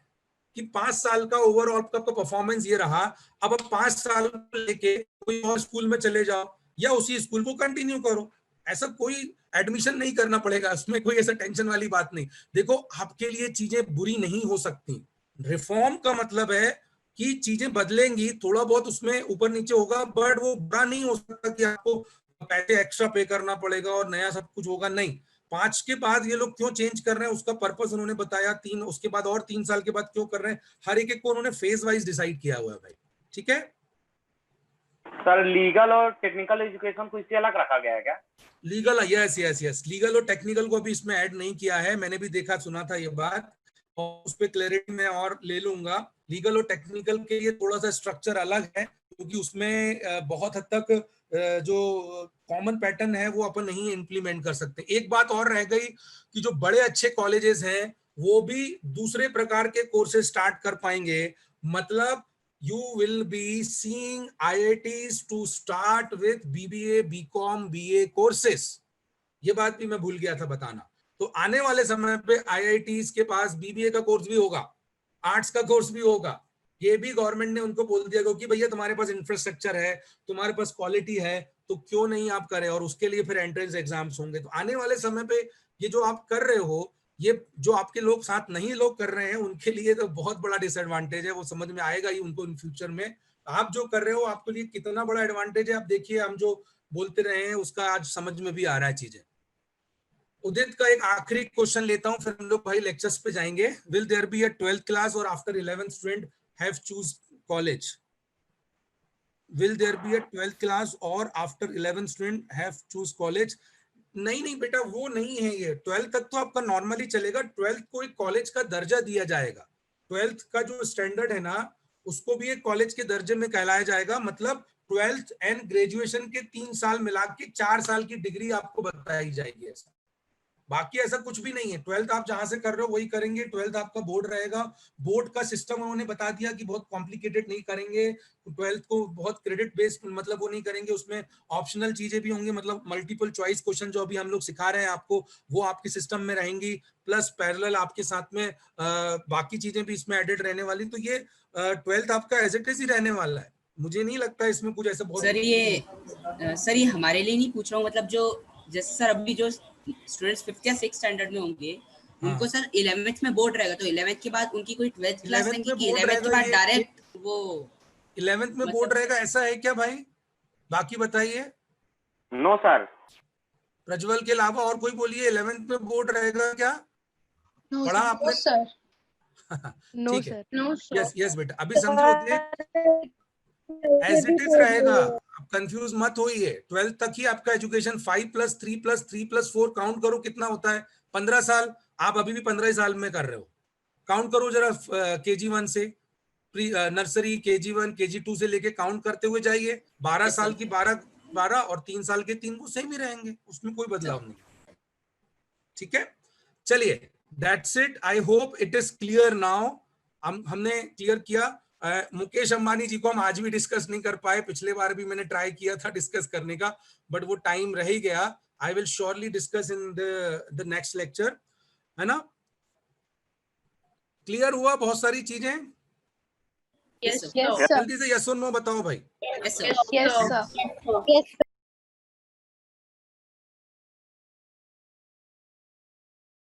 कि 5 साल का ओवरऑल का परफॉर्मेंस ये रहा। अब आप 5 साल लेके कोई और स्कूल में चले जाओ या उसी स्कूल को कंटिन्यू करो, ऐसा कोई एडमिशन नहीं करना पड़ेगा, उसमें कोई ऐसा टेंशन वाली बात नहीं। देखो आपके लिए चीजें बुरी नहीं हो सकती, रिफॉर्म का मतलब है कि चीजें बदलेंगी, थोड़ा बहुत उसमें ऊपर नीचे होगा, बट वो बुरा नहीं हो सकता कि आपको पैसे एक्स्ट्रा पे करना पड़ेगा और नया सब कुछ होगा, नहीं। 5 के बाद ये लोग क्यों चेंज कर रहे हैं उसका पर्पस उन्होंने बताया, 3 उसके बाद और 3 साल के बाद क्यों कर रहे हैं, हर एक को उन्होंने फेज वाइज डिसाइड किया हुआ है भाई, ठीक है। सर लीगल और टेक्निकल एजुकेशन को इससे अलग रखा गया है क्या? Legal, yes yes yes, legal और टेक्निकल को अभी इसमें ऐड नहीं किया है, मैंने भी देखा सुना था ये बात, और उस पर क्लैरिटी मैं और ले लूंगा। लीगल और टेक्निकल के लिए थोड़ा सा स्ट्रक्चर अलग है, क्योंकि उसमें बहुत हद तक जो कॉमन पैटर्न है वो अपन नहीं इम्प्लीमेंट कर सकते। एक बात और रह गई कि जो बड़े अच्छे कॉलेजेस हैं वो भी दूसरे प्रकार के कोर्सेज स्टार्ट कर पाएंगे, मतलब you will be seeing IITs to start with BBA, BCom, BA courses। ये बात भी मैं भूल गया था बताना। तो आने वाले समय पे IITs के पास BBA का कोर्स भी होगा, आर्ट्स का कोर्स भी होगा। ये भी गवर्नमेंट ने उनको बोल दिया कि भैया तुम्हारे पास इंफ्रास्ट्रक्चर है, तुम्हारे पास क्वालिटी है, तो क्यों नहीं आप करें, और उसके लिए फिर एंट्रेंस एग्जाम्स होंगे। तो आने वाले समय पे ये जो आप कर रहे हो, ये जो आपके लोग साथ नहीं लोग कर रहे हैं उनके लिए तो बहुत बड़ा डिसएडवांटेज है, वो समझ में आएगा ही उनको इन फ्यूचर में। आप जो कर रहे हो आपके लिए कितना बड़ा एडवांटेज है, आप देखिए, हम जो बोलते रहे हैं उसका आज समझ में भी आ रहा है चीजें। उदित का एक आखिरी क्वेश्चन लेता हूं, फिर हम लोग भाई लेक्चर्स पे जाएंगे। Will there be a 12th class और after 11th student have choose college? Will there be a 12th class और after 11th student have choose college? नहीं नहीं बेटा, वो नहीं है ये। 12th तक तो आपका नॉर्मली चलेगा, 12th को एक कॉलेज का दर्जा दिया जाएगा। 12th का जो स्टैंडर्ड है ना, उसको भी एक कॉलेज के दर्जे में कहलाया जाएगा, मतलब 12th एंड ग्रेजुएशन के 3 साल मिला के 4 साल की डिग्री आपको बताई जाएगी। ऐसा बाकी ऐसा कुछ भी नहीं है। 12th आप जहां से कर रहे हो वही करेंगे। 12th आपका बोर्ड रहेगा, बोर्ड का सिस्टम उन्होंने बता दिया कि बहुत कॉम्प्लिकेटेड नहीं करेंगे। 12th को बहुत क्रेडिट बेस्ड मतलब वो नहीं करेंगे, उसमें ऑप्शनल चीजें भी होंगी, मतलब मल्टीपल चॉइस क्वेश्चन जो अभी हम लोग सिखा रहे हैं आपको, वो आपके सिस्टम में रहेंगी, प्लस पैरेलल आपके साथ में बाकी चीजें भी इसमें एडेड रहने वाली। तो ये 12th आपका एज इट इज ही रहने वाला है, मुझे नहीं लगता इसमें कुछ ऐसा बहुत। सर ये हमारे लिए नहीं पूछ रहा हूँ, मतलब जो जैसे सर अभी जो स्टूडेंट्स 5th या 6th स्टैंडर्ड में होंगे, उनको सर 11th में बोर्ड रहेगा, तो 11th के बाद उनकी कोई 12th क्लास रहेगी कि 11th के बाद डायरेक्ट वो 11th में बोर्ड रहेगा, ऐसा है क्या भाई? बाकी बताइए। No sir. प्रज्वल के अलावा और कोई बोलिए, 11th में बोर्ड रहेगा क्या? पढ़ा आपने? सर ठीक है, नो सर। यस यस बेटा, अभी समझो, एज इट इज रहेगा, आप कंफ्यूज मत होइए। 12th तक ही आपका एजुकेशन 5 + 3 + 3 + 4 काउंट करो कितना होता है, 15 साल। आप अभी भी 15 साल में कर रहे हो, काउंट करो जरा KG1 से, प्री नर्सरी, KG1, KG2 से लेके काउंट करते हुए जाइए। 12 साल की 12 और 3 साल के 3 वो सेम ही रहेंगे, उसमें कोई बदलाव नहीं। ठीक है, चलिए, that's it. I hope it is clear now. हमने क्लियर किया। मुकेश अंबानी जी को हम आज भी डिस्कस नहीं कर पाए, पिछले बार भी मैंने ट्राई किया था डिस्कस करने का, बट वो टाइम रह ही गया। I will surely discuss in the next lecture, है ना? क्लियर हुआ बहुत सारी चीजें? Yes Yes, sir. sir. जल्दी से यस और नो बताओ भाई। Yes Yes, sir. Yes,